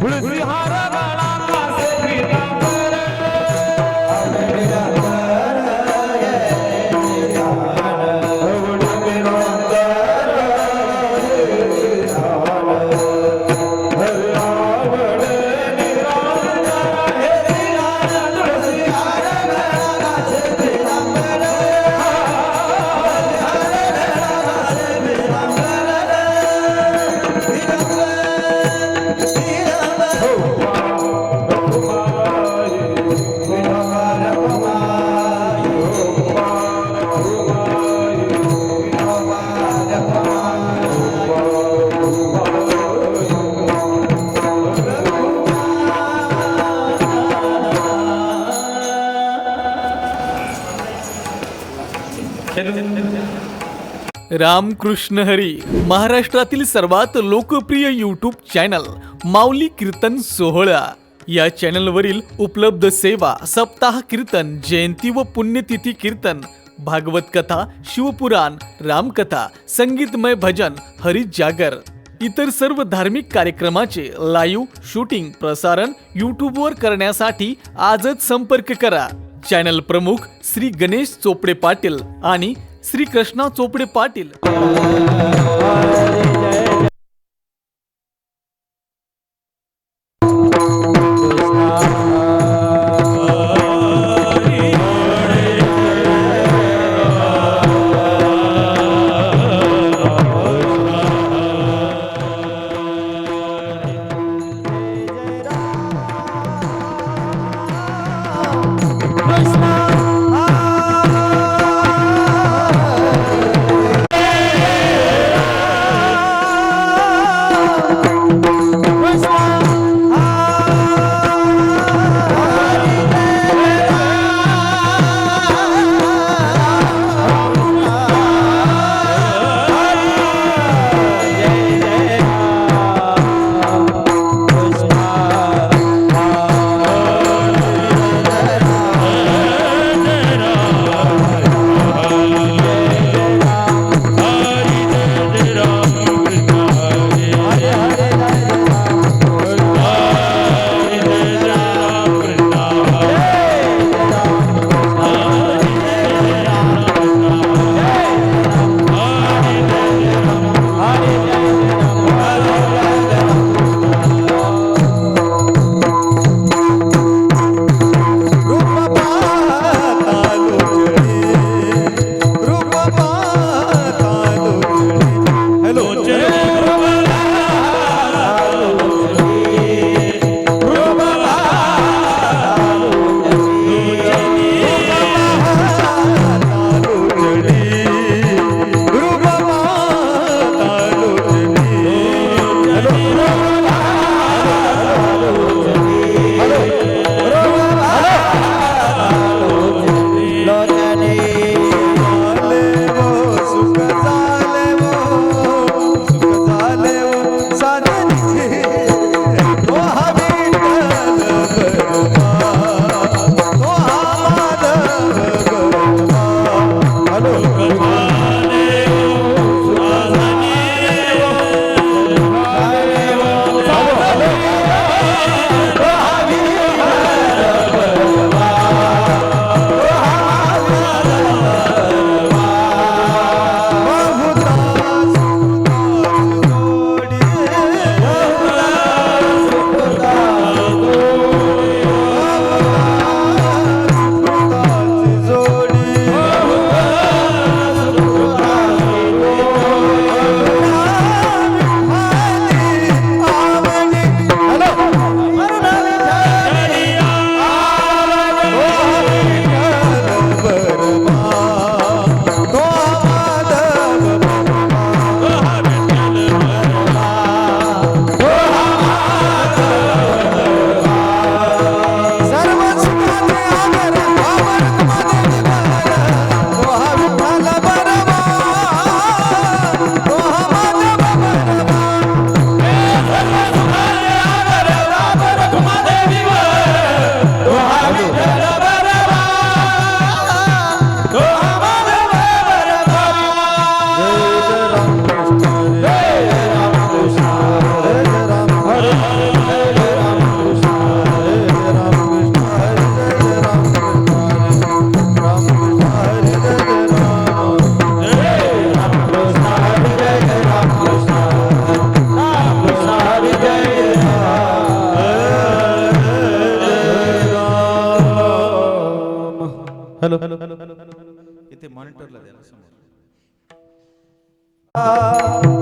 तुळसी हार गळा से पीतांबर रामकृष्ण हरी. महाराष्ट्रातील सर्वात लोकप्रिय यूट्यूब चॅनल माऊली कीर्तन सोहळा या चॅनलवरील उपलब्ध सेवा सप्ताह कीर्तन, जयंती व पुण्यतिथी कीर्तन, भागवत कथा, शिवपुराण, रामकथा, संगीतमय भजन, हरी जागर इतर सर्व धार्मिक कार्यक्रमाचे लाईव्ह शूटिंग प्रसारण यूट्यूबवर करण्यासाठी आजच संपर्क करा. चॅनल प्रमुख श्री गणेश चोपडे पाटील आणि श्री कृष्णा चोपडे पाटील.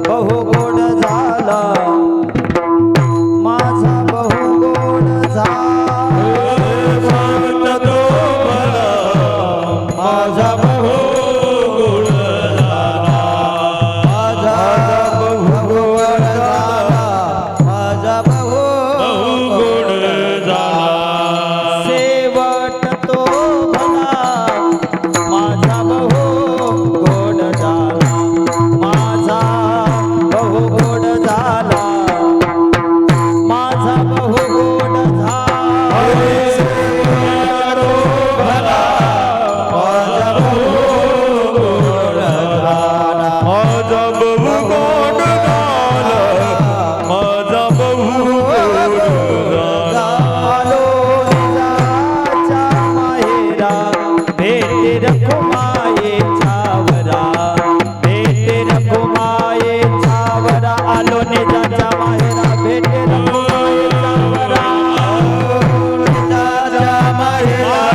बहु गोड झाला माझा बहु गोड झाला माझा बहु गोड झाला माझा बहु गोड झाला माझा बहु गोड झाला शेवट तो भला माझा बहु गोड झाला माझा बहु गोड झाला माझा बहु गोड झाला भला माझा बहु गोड झाला माझा बहु गोड झाला माझा बहु गोड झाला निजाच्या माहेरा भेटे रखुमाये छावरा भेटे रखुमाये छावरा आलो निजाच्या माहेरा भेटे रखुमाये छावरा निजाच्या माहेरा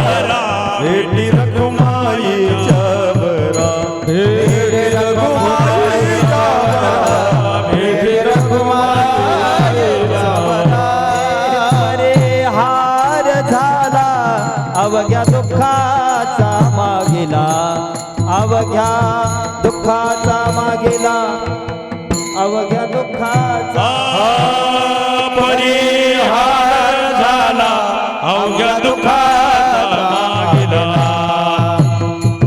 भेटे रखुमाये छावरा भेटे रखुमाये छावरा भेटे रखुमाये छावरा रे हार झाला अवघ्या दुःखाचा मागिला अवघ्या दुःखाचा मागिला अवघ्या दुःखाचा परिहार झाला अवघ्या दुःखाचा मागिला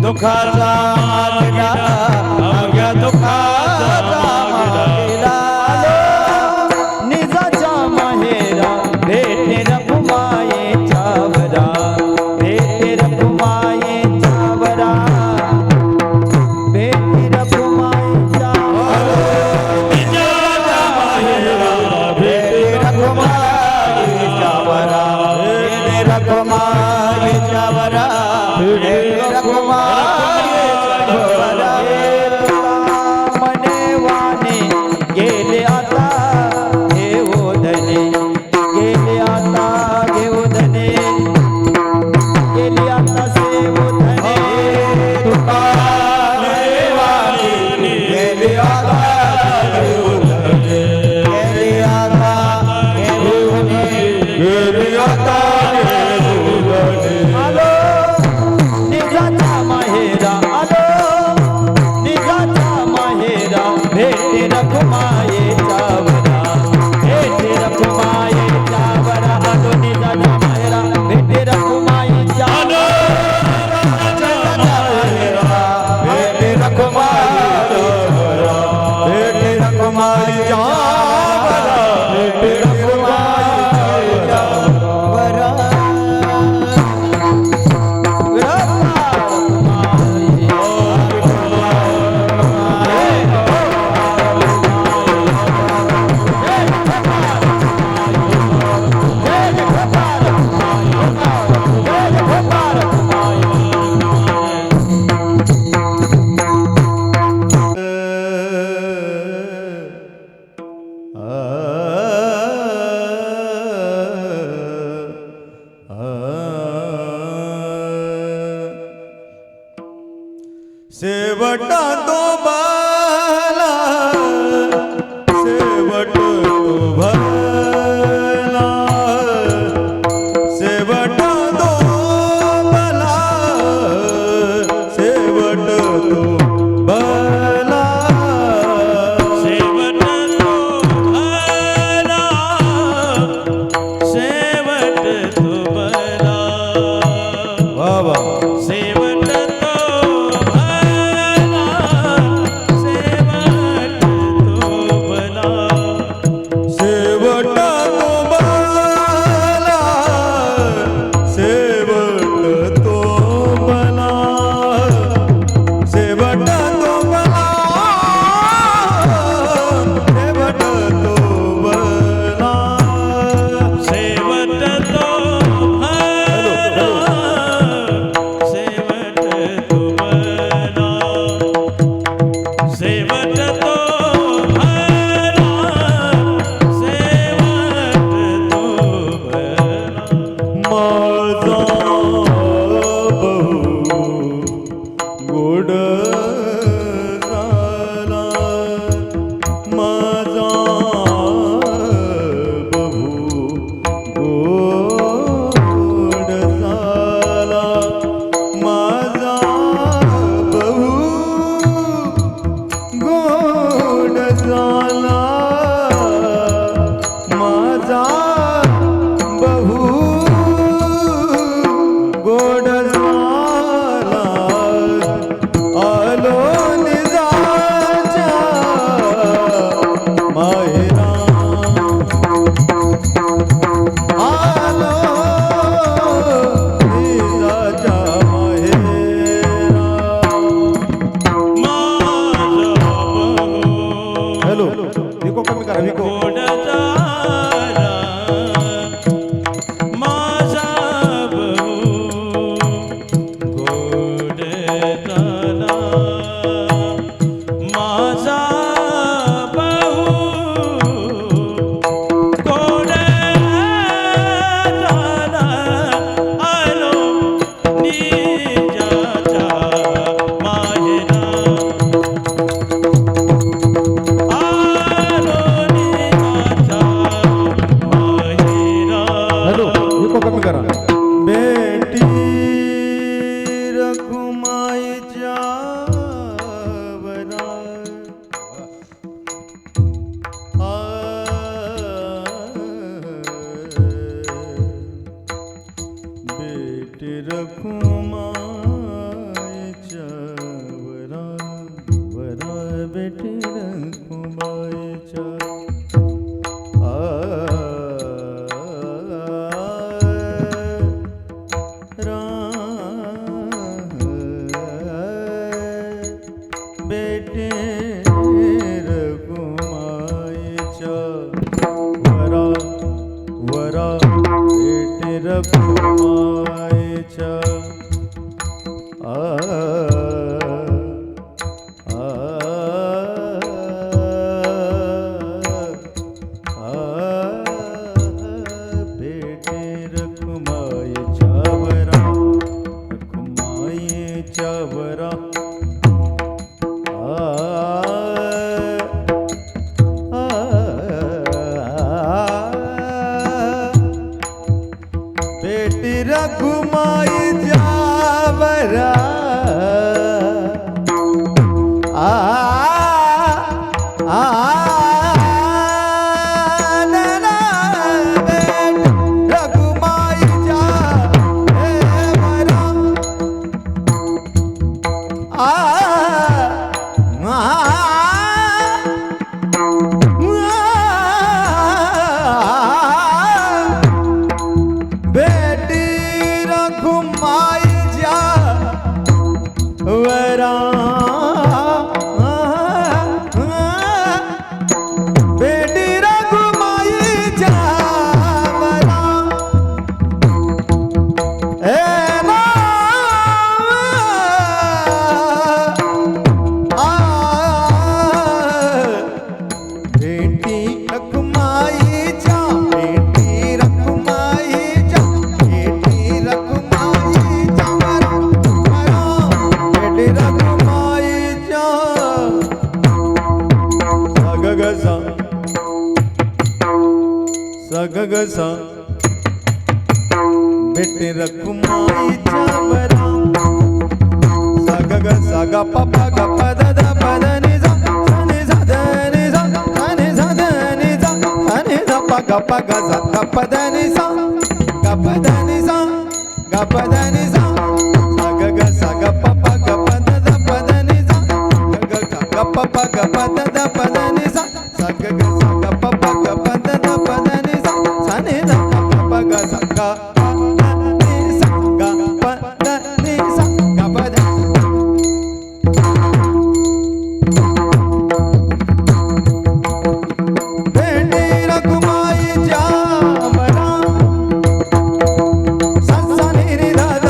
दुःखाचा मागिला अवघ्या दुःखाचा मागिला निजाच्या माहेरा भेटे रखुमाये छावरा भेटे रखुमाये छावरा भेटे रखुमाये छावरा निजाच्या माहेरा भेटे रखुमाये छावरा भेटे रखुमाये छावरा भेटे रखुमाये छावरा मने वाने गेले आता घेऊ धने गेले आता घेऊ धने गेले आता सेवू धने तुका देवाने गेले आता घेऊ धने गेले आता घेऊ धने गेले आता घेऊ धने आलो निजाच्या माहेरा आलो निजाच्या माहेरा भेटे रखुमाये छावरा भेटे रखुमाये छावरा आलो निजाच्या माहेरा भेटे रखुमाये छावरा भेटे रखुमाये छावरा भेटे रखुमाये छावरा भेटे रखुमाये छावरा शेवटा तो भला शेवट तो भला शेवटा तो भला शेवट तो भला शेवट तो भला शेवट तो भला बाबा शेवट तो भला भेटे रखुमाईच्या आ भेटे रखुमाईच्या वरा रखुमाईच्या वरा बेटी रघुमाई जावरा रघुमाई जावरा बेटी रघुमाई जावरा बेटी रघुमाई जावरा ए बेटी रखुमाईच्या बेटी रखुमाईच्या बेटी रखुमाईच्या बेटी रखुमाईच्या सगगसा सगगसा बेटी रखुमाईच्या वरा सगग सग पप ग पद द पद नि ज नि ज ध नि ज नि ज ध नि ज नि ज प ग प ग ज ग प द नि ज ग प द नि ज ग प द नि ज सग ग सग पप ग पद द पद नि ज ग ग प प ग पद द पद नि ज सग ग सग पप ग पद द पद नि ज नि ज प ग ज ग रघुमाई जावरा ससा नि दा द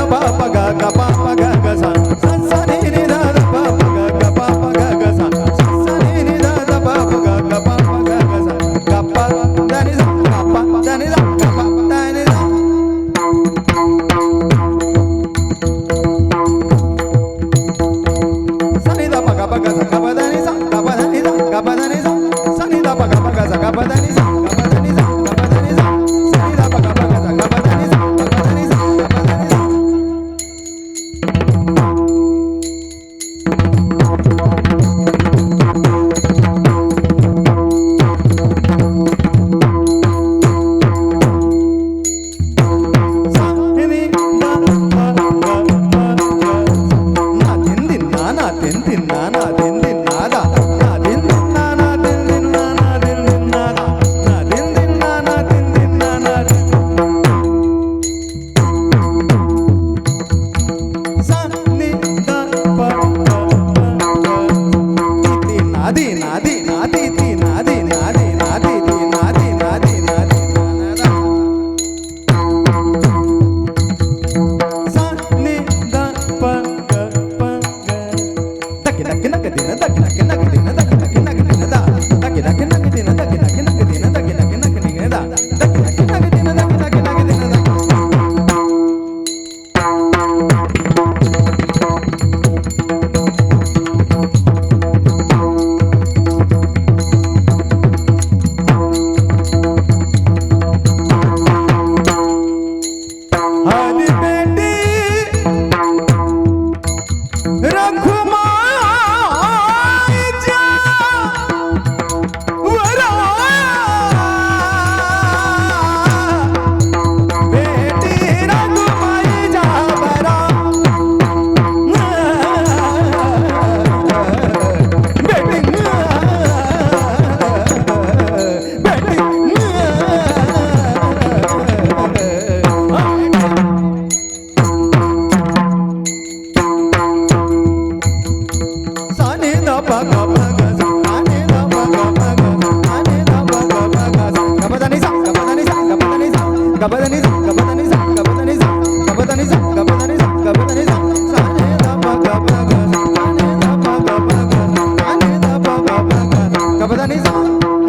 गपदनी सा गपदनी सा गपदनी सा गपदनी सा गपदनी सा गपदनी सा साने दा पा गा पा गा साने दा पा गा पा गा साने दा पा गा पा गा गपदनी सा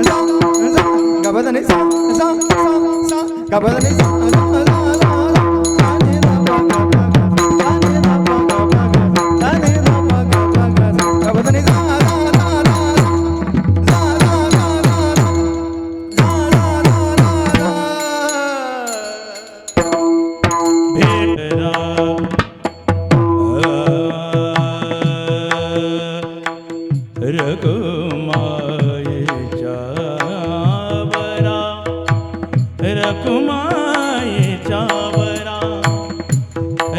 सा सा गपदनी सा सा सा गपदनी सा सा सा साने दा पा गा पा गा साने दा पा गा पा गा साने दा पा गा पा गा गपदनी सा रखुमाईच्या वरा रखुमाईच्या वरा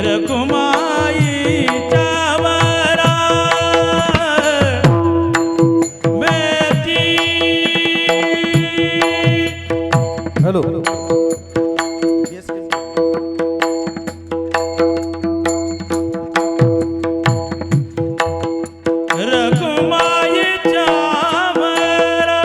रखुमाईच्या वरा मेची हॅलो रखुमाईच्या वरा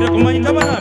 रखुमाईचा वरा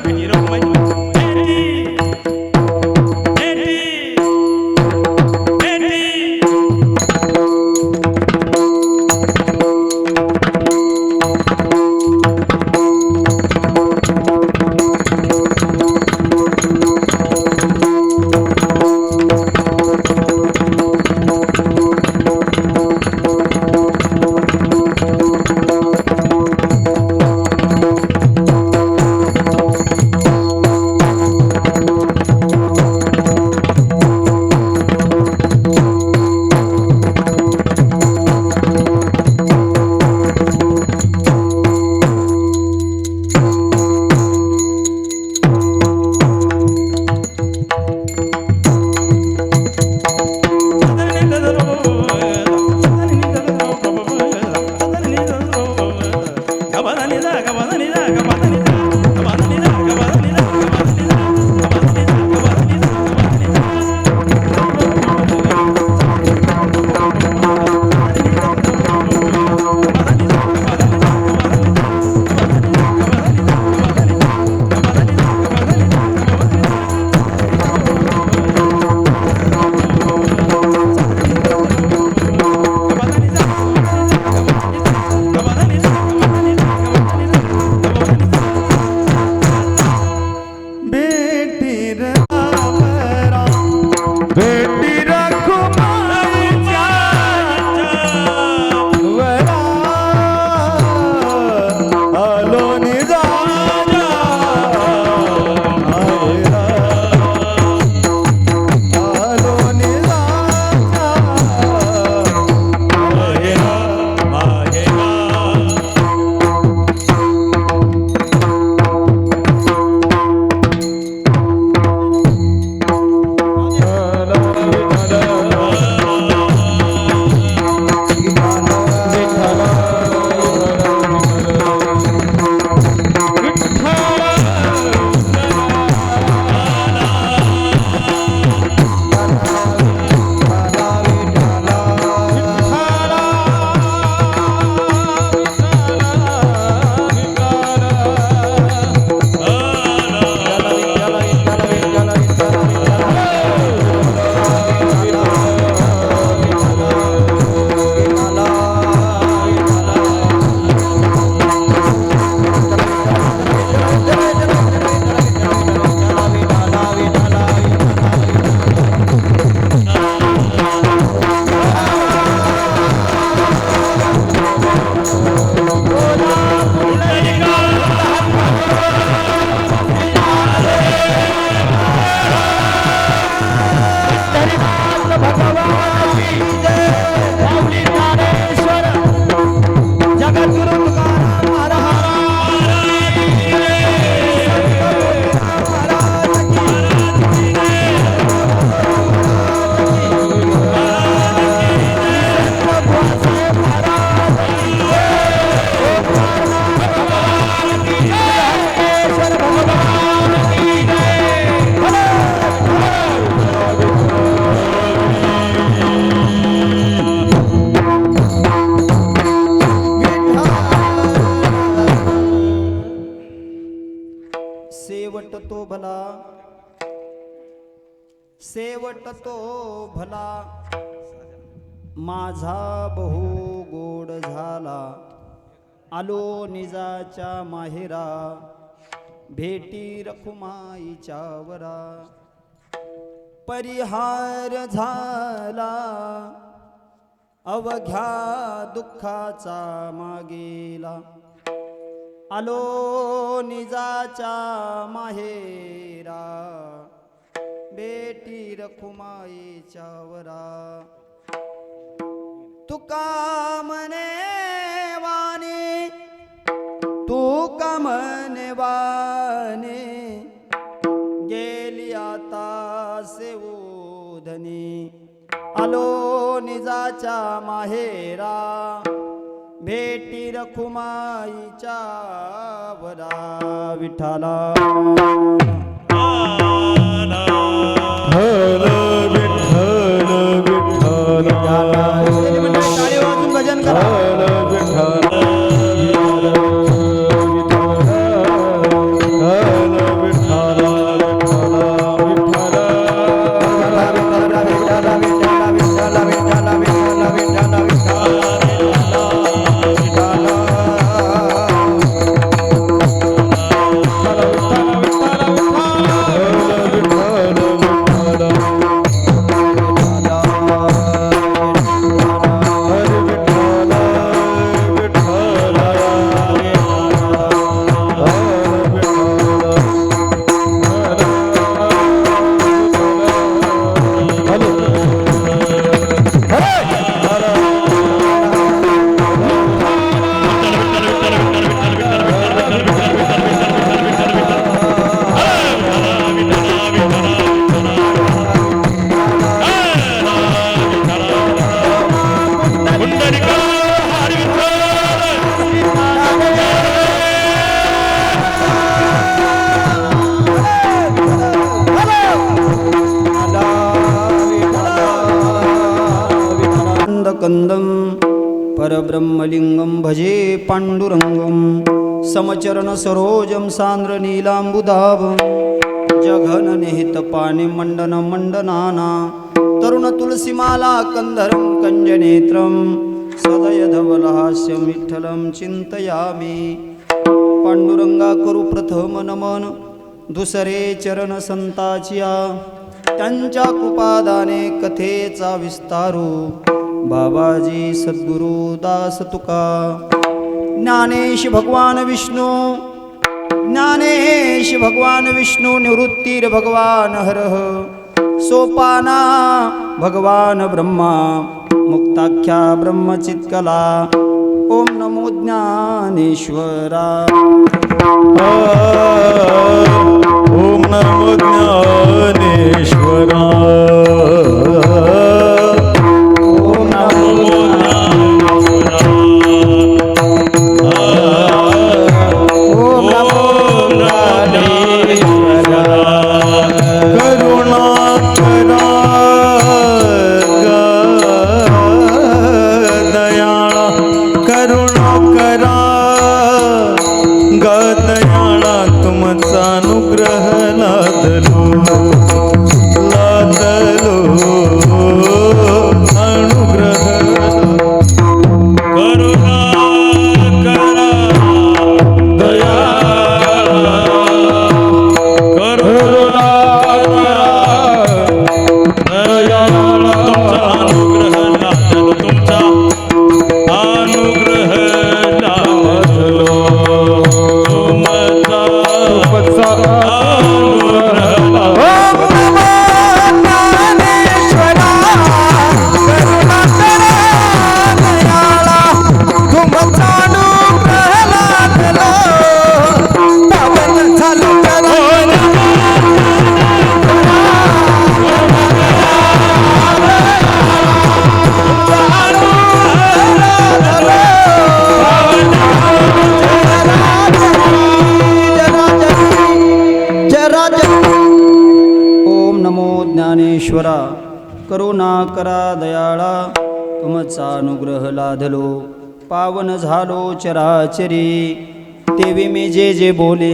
सेवट तो भला सेवट तो भला माझा बहु गोड झाला आलो निजाच्या माहेरा भेटी रखुमाईच्या वरा परिहार झाला अवघ्या दुःखाचा मागेला आलो निजाच्या माहेरा बेटी रखुमाईच्या वरा तुका मने वाणी तुका मने वाणी गेली आता सेवधनी आलो निजाच्या माहेरा भेटी रखुमाईच्या वरा विठाला भजन करा कंदं परब्रह्मलिंगं भजे पाण्डुरङ्गं समचरण सरोजं सान्द्र नीलाम्बुदाभं जघन निहित पाणि मंडन मंडनाना तरुण तुलसीमाला कंधरं कंजनेत्रं सदय धवलहास्यं विठ्ठलं चिंतयामि पांडुरंगा करू प्रथम नमन दुसरे चरण संताचिया त्यांच्या कृपादाने कथेचा विस्तारू बाबाजी सद्गुरु दास तुका ज्ञानेश भगवान विष्णू निवृत्तीर भगवान हरः सोपाना भगवान ब्रह्मा मुक्ताख्या ब्रह्मचित्कला ओम नमो ज्ञानेश्वरा ओम नमो ज्ञानेश्वरा ज्ञानेश्वरा करुणा करा दयाळा तुमचा अनुग्रह लाधलो पावन झालो चराचरी तेवी मी जे जे बोले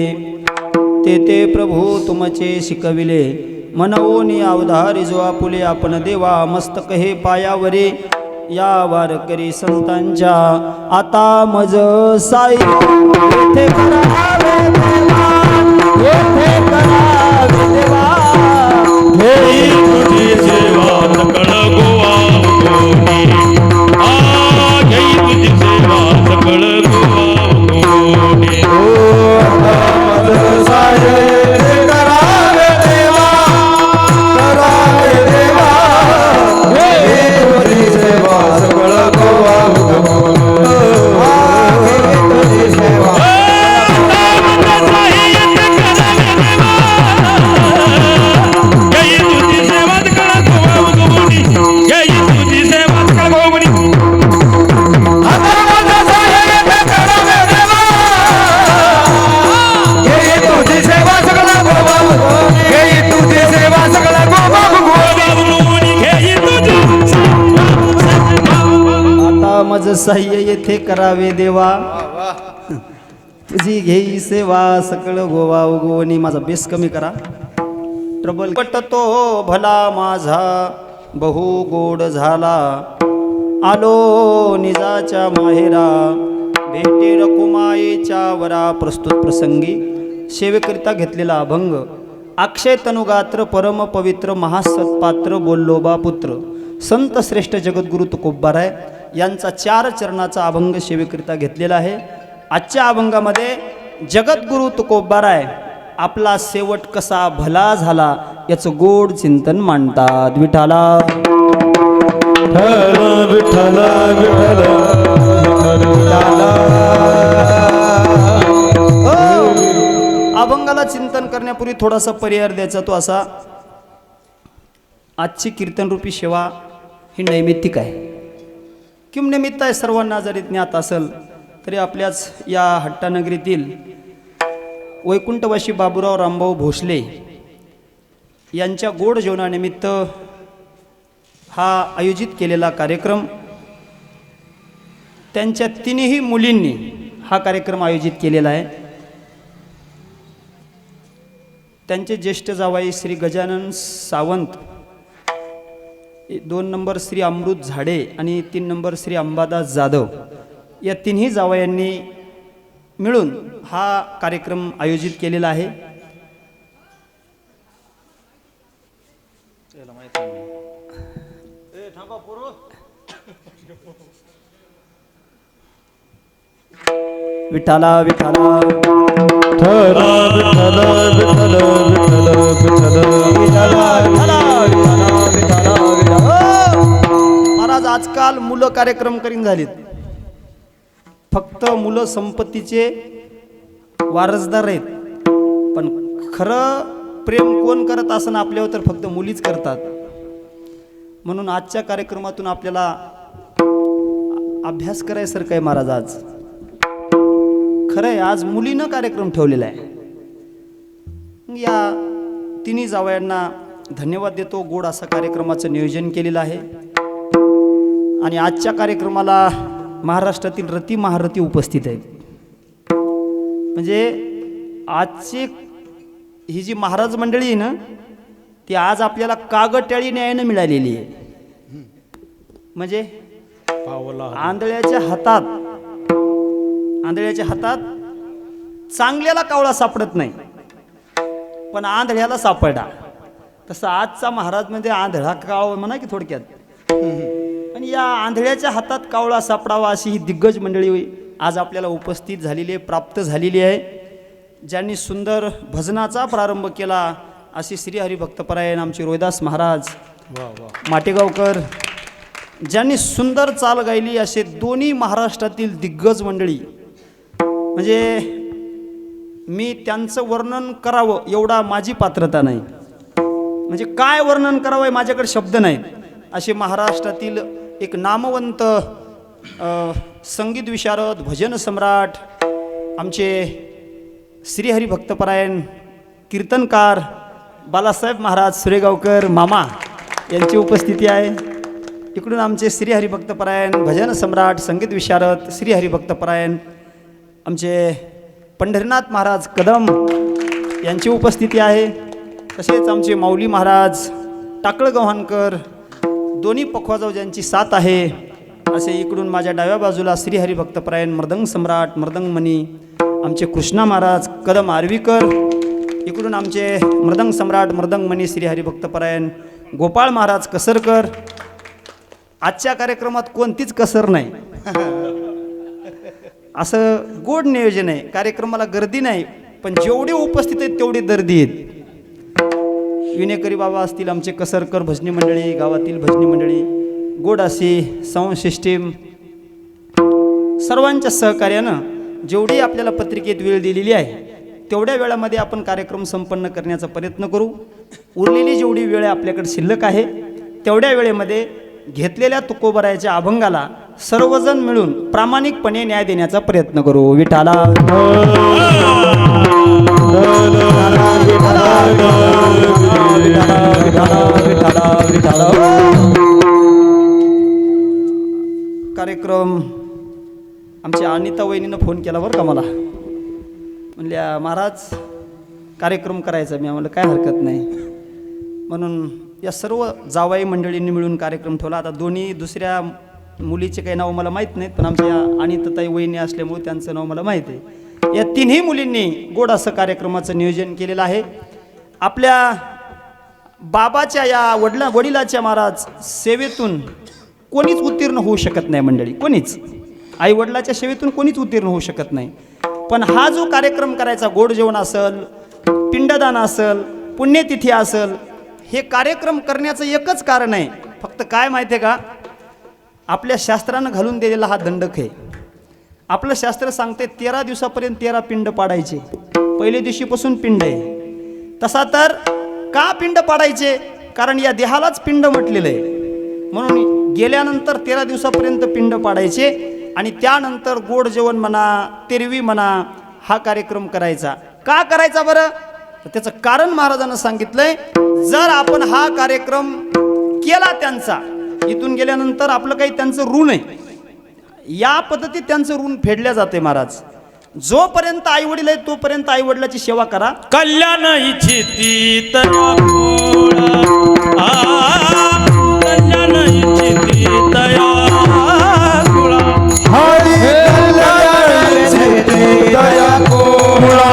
ते प्रभू तुमचे शिकविले मनवोनी अवधारी जो आपुले आपण देवा मस्तक हे पायावरे या वारकरी संतांच्या आता मज साई येथे करावे देवा येथे करावे देवा हे तुझी सेवा सकळ गोवा गोनी हे तुझी सेवा सकळ गोवा गोनी करावे देवा करावे देवा हे तुझी सेवा सकळ गोवा तुझी सेवा आता मज सह्य येथे करावे देवा तुझी घेई सेवा सकळ गोवा उगवणी माझा बेस कमी करा ट्रबल पटतो भला माझा बहु गोड झाला आलो निजाच्या माहेरा भेटे रकुमाईच्या वरा प्रस्तुत प्रसंगी सेवेकरिता घेतलेला अभंग अक्षय तनुगात्र परम पवित्र महासत्पात्र बोल्लोबा पुत्र संत श्रेष्ठ जगद्गुरु तुकोबाराय यांचा 4 चरणाचा अभंग सेवेकरिता घेतलेला आहे. आजच्या अभंगामध्ये जगद्गुरु तुकोबाराय आपला शेवट कसा भला झाला याचं गोड चिंतन मांडतात. विठाला विठ्ठल विठ्ठल अभंगाला चिंतन करण्यापूर्वी थोडासा पर्याय द्यायचा तो असा, आजची कीर्तनरूपी सेवा ही नैमित्तिक आहे किंवा निमित्त आहे. सर्वांना जरी ज्ञात असेल तरी आपल्याच या हट्टानगरीतील वैकुंठवासी बाबूराव रामभाऊ भोसले यांच्या गोड जेवणानिमित्त हा आयोजित केलेला कार्यक्रम, त्यांच्या 3ही मुलींनी हा कार्यक्रम आयोजित केलेला आहे. त्यांचे ज्येष्ठ जावाई श्री गजानन सावंत, 2 नंबर श्री अमृत झाडे आणि 3 नंबर श्री अंबादास जाधव या 3ही जावयांनी मिळून हा कार्यक्रम आयोजित केलेला आहे. विठाला विठाला महाराज आजकाल मुलं कार्यक्रम करीन झालीत. फक्त मुलं संपत्तीचे वारसदार आहेत, पण खरं प्रेम कोण करत असं आपल्यावर तर फक्त मुलीच करतात. म्हणून आजच्या कार्यक्रमातून आपल्याला अभ्यास करायसारखं आहे. महाराज आज खरं आहे, आज मुलीनं कार्यक्रम ठेवलेला आहे. या 3ही जावयांना धन्यवाद देतो. गोड असा कार्यक्रमाचं नियोजन केलेलं आहे आणि आजच्या कार्यक्रमाला महाराष्ट्रातील रती महारथी उपस्थित आहेत. म्हणजे आजची ही जी महाराज मंडळी आहे ना, ती आज आपल्याला कागटाळी न्यायानं मिळालेली आहे. म्हणजे आंधळ्याच्या हातात चांगल्याला कावळा सापडत नाही, पण आंधळ्याला सापडा. तसं आजचा महाराज म्हणजे आंधळा कावळा म्हणा की थोडक्यात. आणि या आंधळ्याच्या हातात कावळा सापडावा अशी ही दिग्गज मंडळी आज आपल्याला उपस्थित झालेली आहे, प्राप्त झालेली आहे. ज्यांनी सुंदर भजनाचा प्रारंभ केला अशी श्री हरिभक्तपरायण आमचे रोहिदास महाराज माटेगावकर, ज्यांनी सुंदर चाल गायली असे दोन्ही महाराष्ट्रातील दिग्गज मंडळी. म्हणजे मी त्यांचं वर्णन करावं एवढा माझी पात्रता नाही. म्हणजे काय वर्णन करावं माझ्याकडे शब्द नाहीत. असे महाराष्ट्रातील एक नामवंत संगीत विशारद, भजन सम्राट, आमचे श्रीहरी भक्तपरायण कीर्तनकार बालासाहेब महाराज सुरेगावकर मामा यांची उपस्थिती आहे. इकडून आमचे श्रीहरी भक्तपरायण भजन सम्राट, संगीत विशारद, श्रीहरी भक्तपरायण आमचे पंढरीनाथ महाराज कदम यांची उपस्थिती आहे. तसेच आमचे माऊली महाराज टाकळ गव्हाणकर दोन्ही पखवाजाव ज्यांची साथ आहे. असे इकडून माझ्या डाव्या बाजूला श्रीहरिभक्तपरायण मृदंग सम्राट मृदंगमणी आमचे कृष्णा महाराज कदम आर्वीकर. इकडून आमचे मृदंग सम्राट मृदंगमणी श्रीहरिभक्तपरायण गोपाळ महाराज कसरकर. आजच्या कार्यक्रमात कोणतीच कसर नाही. असं गोड नियोजन आहे. कार्यक्रमाला गर्दी नाही, पण जेवढे उपस्थित आहेत तेवढी गर्दी आहेत. विनेकरी बाबा असतील, आमचे कसरकर भजनी मंडळी, गावातील भजनी मंडळी, गोड अशी साऊंड सिस्टीम, सर्वांच्या सहकार्यानं जेवढी आपल्याला पत्रिकेत वेळ दिलेली आहे तेवढ्या वेळामध्ये आपण कार्यक्रम संपन्न करण्याचा प्रयत्न करू. उरलेली जेवढी वेळ आपल्याकडे शिल्लक आहे तेवढ्या वेळेमध्ये घेतलेल्या तुकोबरायाच्या अभंगाला सर्वजण मिळून प्रामाणिकपणे न्याय देण्याचा प्रयत्न करू. विठाला कार्यक्रम आमच्या अनिता वहिनीनं फोन केला बरं का मला. म्हणल्या महाराज कार्यक्रम करायचा. मी आम्हाला काय हरकत नाही म्हणून या सर्व जावाई मंडळींनी मिळून कार्यक्रम ठेवला. आता दोन्ही दुसऱ्या मुलीचे काही नाव मला माहीत नाहीत, पण आमच्या अनिताताई वहिनी असल्यामुळे त्यांचं नाव मला माहीत आहे. या तिन्ही मुलींनी गोड असं कार्यक्रमाचं नियोजन केलेलं आहे. आपल्या बाबाच्या या वडिलाच्या महाराज सेवेतून कोणीच उत्तीर्ण होऊ शकत नाही मंडळी. कोणीच आई वडिलाच्या सेवेतून कोणीच उत्तीर्ण होऊ शकत नाही. पण हा जो कार्यक्रम करायचा, गोड जेवण असेल, पिंडदान असेल, पुण्यतिथी असेल, हे कार्यक्रम करण्याचं एकच कारण आहे. फक्त काय माहिती आहे का, आपल्या शास्त्रानं घालून दिलेला हा दंडक आहे. आपलं शास्त्र सांगते 13 दिवसापर्यंत 13 पिंड पाडायचे. पहिल्या दिवशीपासून पिंड आहे. तसा तर का पिंड पाडायचे, कारण या देहालाच पिंड म्हटलेलं आहे. म्हणून गेल्यानंतर 13 दिवसापर्यंत पिंड पाडायचे आणि त्यानंतर गोड जेवण म्हणा, तेरवी म्हणा, हा कार्यक्रम करायचा. का करायचा बरं, तर त्याचं कारण महाराजांना सांगितलंय. जर आपण हा कार्यक्रम केला त्यांचा, इथून गेल्यानंतर आपलं काही त्यांचं ऋण आहे, या पद्धतीत त्यांचं ऋण फेडल्या जाते. महाराज जोपर्यंत आई वडील आहे तोपर्यंत आई वडिलाची सेवा करा. कल्याण इच्छिती तया कल्याण इच्छिती तया हरी कल्याण इच्छिती दया कोळा.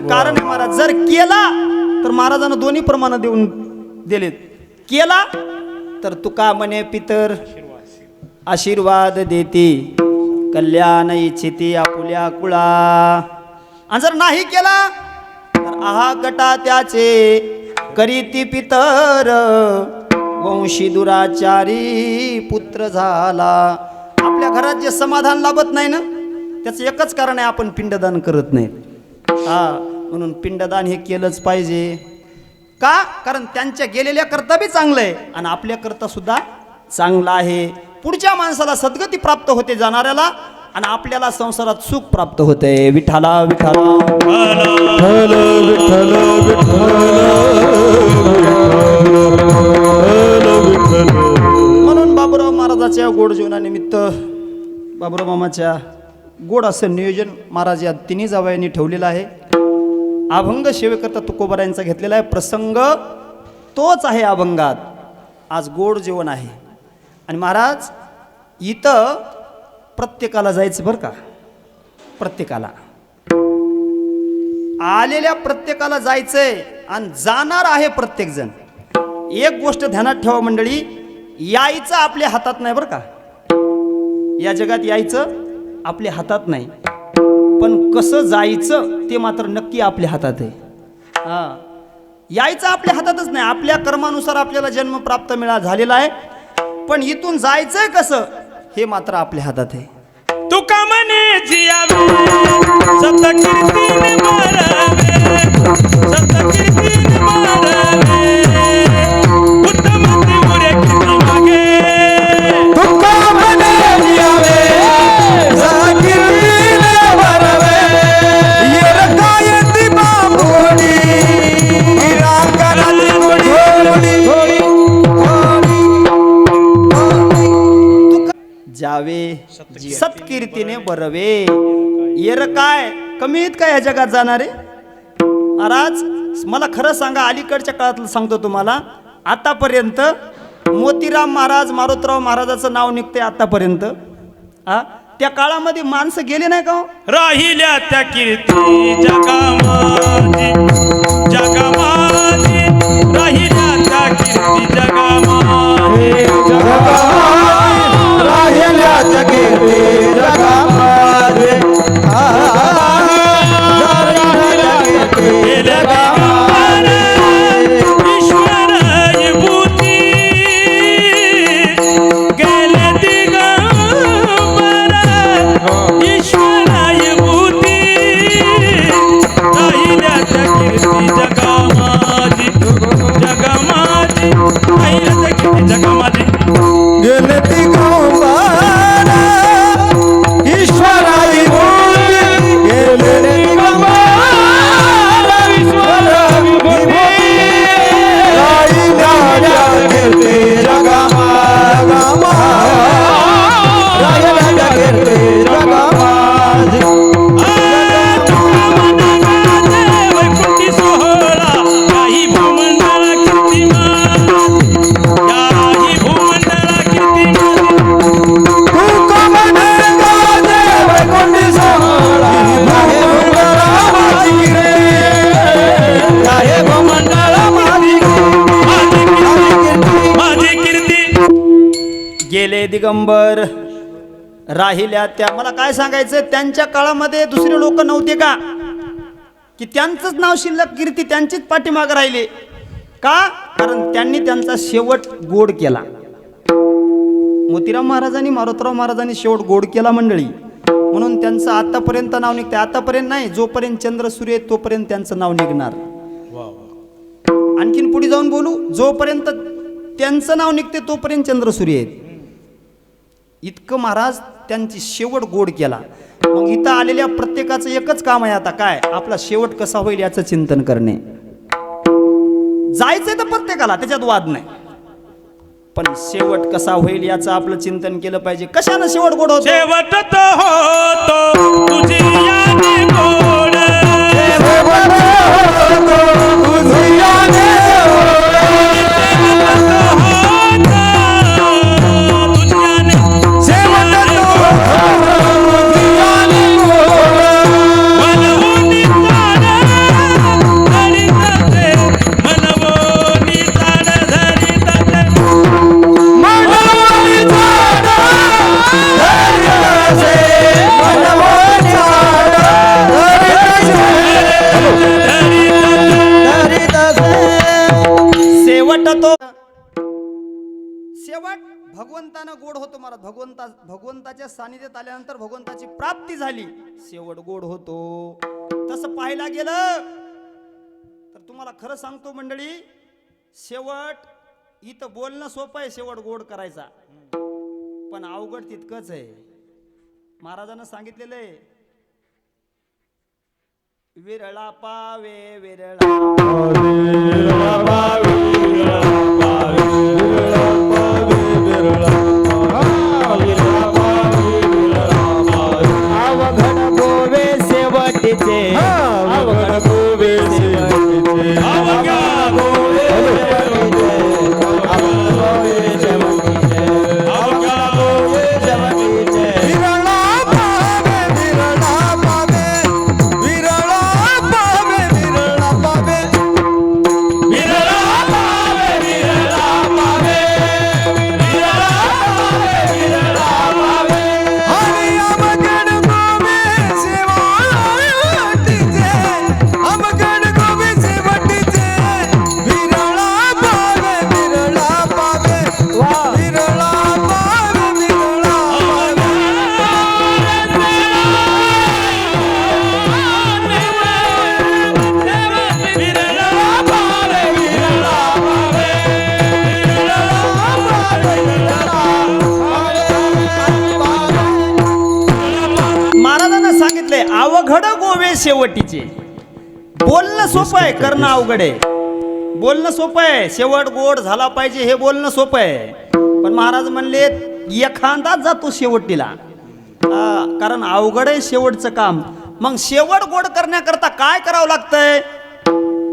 कारण आहे महाराज, जर केला तर महाराजांना दोन्ही प्रमाण देऊन दिलेत. केला तर तुका म्हणे पितर आशीर्वाद देती, कल्याण इच्छिती आपुल्या कुळा. आणि जर नाही केला तर आहा गटा त्याचे करीती पितर, वंशी दुराचारी पुत्र झाला. आपल्या घरात जे समाधान लाभत नाही ना, त्याचं एकच कारण आहे, आपण पिंडदान करत नाही. म्हणून पिंडदान हे केलंच पाहिजे. का, कारण त्यांच्या गेलेल्या करता बी चांगलं आहे आणि आपल्या करता सुद्धा चांगलं आहे. पुढच्या माणसाला सद्गती प्राप्त होते जाणाऱ्याला, आणि आपल्याला संसारात सुख प्राप्त होते. विठाला विठाला म्हणून बाबूराव महाराजाच्या गोड जीवनानिमित्त बाबूराव मामाच्या गोड असं नियोजन महाराज या तिन्ही जावयांनी ठेवलेलं आहे. अभंग सेवेकरता तुकोबरायांचा घेतलेला आहे. प्रसंग तोच आहे अभंगात. आज गोड जेवण आहे आणि महाराज इथं प्रत्येकाला जायचं बरं का. प्रत्येकाला आलेल्या प्रत्येकाला जायचंय आणि जाणार आहे प्रत्येकजण. एक गोष्ट ध्यानात ठेवा मंडळी, यायचं आपल्या हातात नाही बरं का. या जगात यायचं आपल्या हातात नाही, पण कसं जायचं ते मात्र नक्की आपल्या हातात आहे. यायचं आपल्या हातातच नाही, आपल्या कर्मानुसार आपल्याला जन्म प्राप्त झालेला आहे. पण इथून जायचंय कसं हे मात्र आपल्या हातात आहे. तुका म्हणे जियावे सत कीर्तीने मारावे, सत कीर्तीने मारावे, उत्तम त्रिपुरे कीर्ती मागे. तुका म्हणे जियावे कीर्तीने भरावे, येरकायती बांबोडी रांगाराती थोडी जावे सत्कीर्तीने बरवे. येर काय कमीत काय ह्या जगात जाणारे. महाराज मला खरं सांगा, अलीकडच्या काळातलं सांगतो तुम्हाला, आतापर्यंत मोतीराम महाराज मारुतराव महाराजाचं नाव निघते आतापर्यंत. त्या काळामध्ये माणसं गेले नाही का हो? राहिल्या त्या कीर्ती जगामाजी, जगामाजी, राहिल्या त्या कीर्ती जगामाजी. राहिल्या जगेते जगामध्ये ईश्वराय भूती गेले दिगंबर, ईश्वराय भूती राहिल्या त्या कीर्ती जगामाजी, जगामाजी, राहिल्या त्या कीर्ती जगामाजी. गेले दिगंबर ईश्वराई भूती, गेले दिगंबर ईश्वराई भूती, राहिल्या जगेते जगामध्ये, राहिल्या जगेते जगामध्ये. वैकुंठी सोहळा काही भूमंडळ कीर्तिमान, काही भूमंडळ कीर्तिमान. तुका म्हणे गाजे वैकुंठी सोहळा, आहे भूमंडळा माझी कीर्ती, आहे भूमंडळा माझी कीर्ती. माझी कीर्ती. गेले दिगंबर राहिल्या त्या. मला काय सांगायचं, त्यांच्या काळामध्ये दुसरे लोक नव्हते का की त्यांचंच नाव शिल्लक, कीर्ती त्यांचीच पाठीमागे राहिले का? कारण त्यांनी त्यांचा शेवट गोड केला. मोतीराम महाराजांनी मारुतराव महाराजांनी शेवट गोड केला मंडळी, म्हणून त्यांचं आतापर्यंत नाव निघतंय. आतापर्यंत नाही, जोपर्यंत चंद्र सूर्य आहेत तोपर्यंत त्यांचं नाव निघणार. आणखीन पुढे जाऊन बोलू, जोपर्यंत त्यांचं नाव निघते तोपर्यंत चंद्र सूर्य आहेत. इतकं महाराज त्यांची शेवट गोड केला. मग इथं आलेल्या प्रत्येकाचं एकच काम आहे आता, काय? आपला शेवट कसा होईल याचं चिंतन करणे. जायचंय तर प्रत्येकाला, त्याच्यात वाद नाही, पण शेवट कसा होईल याचं आपलं चिंतन केलं पाहिजे. कशानं शेवट गोड होतो? शेवट तो होतो तुझी यादी गोड, तुझी यादी शेवट भगवंतानं गोड होतो महाराज. भगवंताच्या सानिध्यात आल्यानंतर भगवंताची प्राप्ती झाली, शेवट गोड होतो. तसं पाहायला गेलं तर तुम्हाला खरं सांगतो मंडळी, शेवट इथं बोलणं सोपं आहे, शेवट गोड करायचा, पण अवघड तितकंच आहे. महाराजांना सांगितलेलं आहे, विरळा पावे विरळा अवघड गोवे शेवटीचे, अवघड गोवे शेवटीचे, अवघड गोवे शेवटीचे, अवघड गोवे शेवटीचे. विरळा पावे विरळा पावे, विरळा पावे विरळा पावे, विरळा ओवे शेवटीचे. बोलणं सोपं आहे, करणं अवघड आहे. बोलणं सोपं आहे, शेवट गोड झाला पाहिजे हे बोलणं सोपं आहे. पण महाराज म्हणले एखादाच जातो शेवटीला. कारण अवघड आहे शेवटचं काम. मग शेवट गोड करण्याकरता काय करावं लागतंय?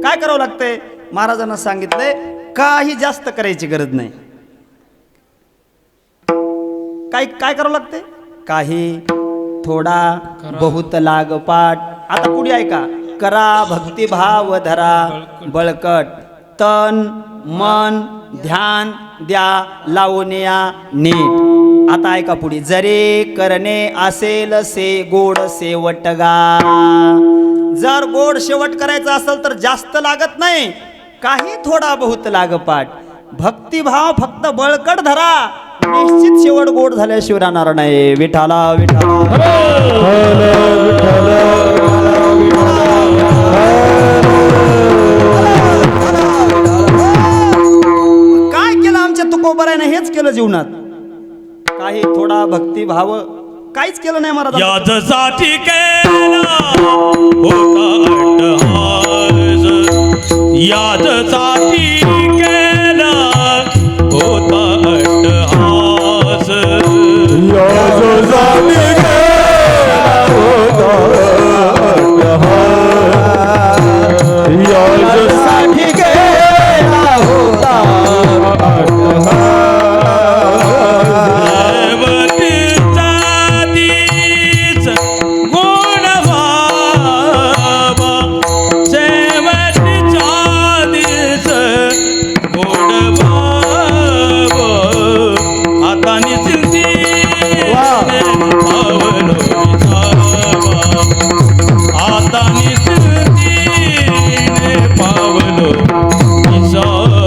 काय करावं लागतंय? महाराजांना सांगितलंय काही जास्त करायची गरज नाही. काय करावं लागतंय? काही थोडा बहुत लागपाट. आता पुढे ऐका. करा भक्तिभाव धरा बळकट, तन मन ध्यान द्या लावून या नीट. आता ऐका पुढे. जरे करणे असेल से गोड शेवटगा. जर गोड शेवट करायचा असेल तर जास्त लागत नाही, काही थोडा बहुत लागपाट. भक्तिभाव फक्त बळकट धरा, निश्चित शेवट गोड झाल्याशिवाय राहणार नाही. विठाला विठाला काय केलं आमच्या तुकोबारायने? हेच केलं जीवनात. काही थोडा भक्तिभाव काहीच केलं नाही महाराज. याजसाठी केला होता अट्टहास, याजसाठी केला होता अट्टहास. याजसाठी गेला होता देवतेचा दीस गोड व्हावा, शेवटचा दीस गोड व्हावा. आता निसिंती पावलो विसावा, आता निसिंतीने पावलो विसावा.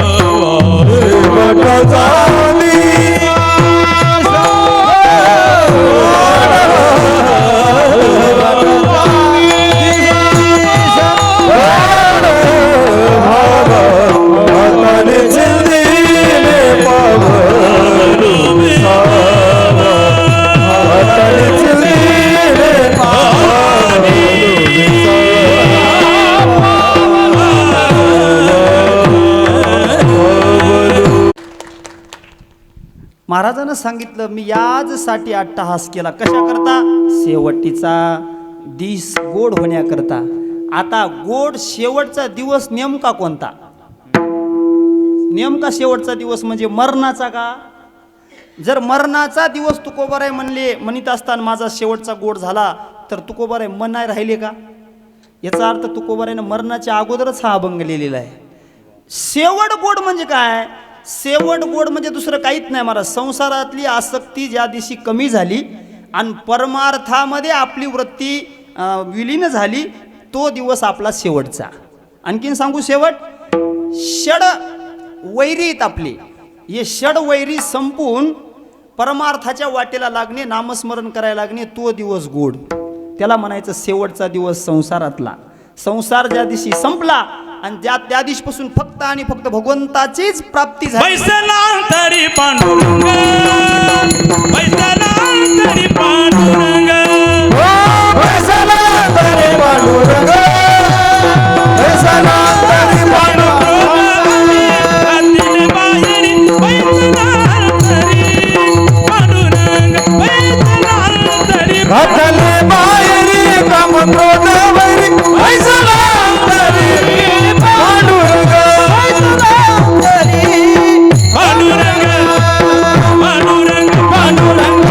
महाराजांना सांगितलं मी याजसाठी अट्टहास केला. कशा करता? शेवटीचा दिस गोड होण्याकरता. आता गोड शेवटचा दिवस नेमका कोणता? नेमका शेवटचा दिवस म्हणजे मरणाचा का? जर मरणाचा दिवस तुकोबाराय म्हणत असताना माझा शेवटचा गोड झाला तर तुकोबाराय मन नाही राहिले का? याचा अर्थ तुकोबारायनं मरणाच्या अगोदरच हा अभंग लिहिलेला आहे. शेवट गोड म्हणजे काय? शेवट गोड म्हणजे दुसरं काहीच नाही महाराज. संसारातली आसक्ती ज्या दिवशी कमी झाली आणि परमार्थामध्ये आपली वृत्ती विलीन झाली तो दिवस आपला शेवटचा. आणखीन सांगू शेवट? षड वैरीत आपले हे षड वैरी संपून परमार्थाच्या वाटेला लागणे, नामस्मरण करायला लागणे तो दिवस गोड. त्याला म्हणायचं शेवटचा दिवस संसारातला. संसार ज्या दिवशी संपला आणि त्या दिवशीपासून फक्त आणि फक्त भगवंताचीच प्राप्ती झाली. बैसला तरी पांडुरंग, बैसला तरी पांडुरंग, बैसला तरी पांडुरंग, बैसला तरी पांडुरंग. हातीने बाहेरी बैसला तरी पांडुरंग, बैसला तरी हाताले बाहेरी काम क्रोध वैरी, बैसला तरी पांडुरंग, बैसला तरी पांडुरंग, पांडुरंग, पांडुरंग.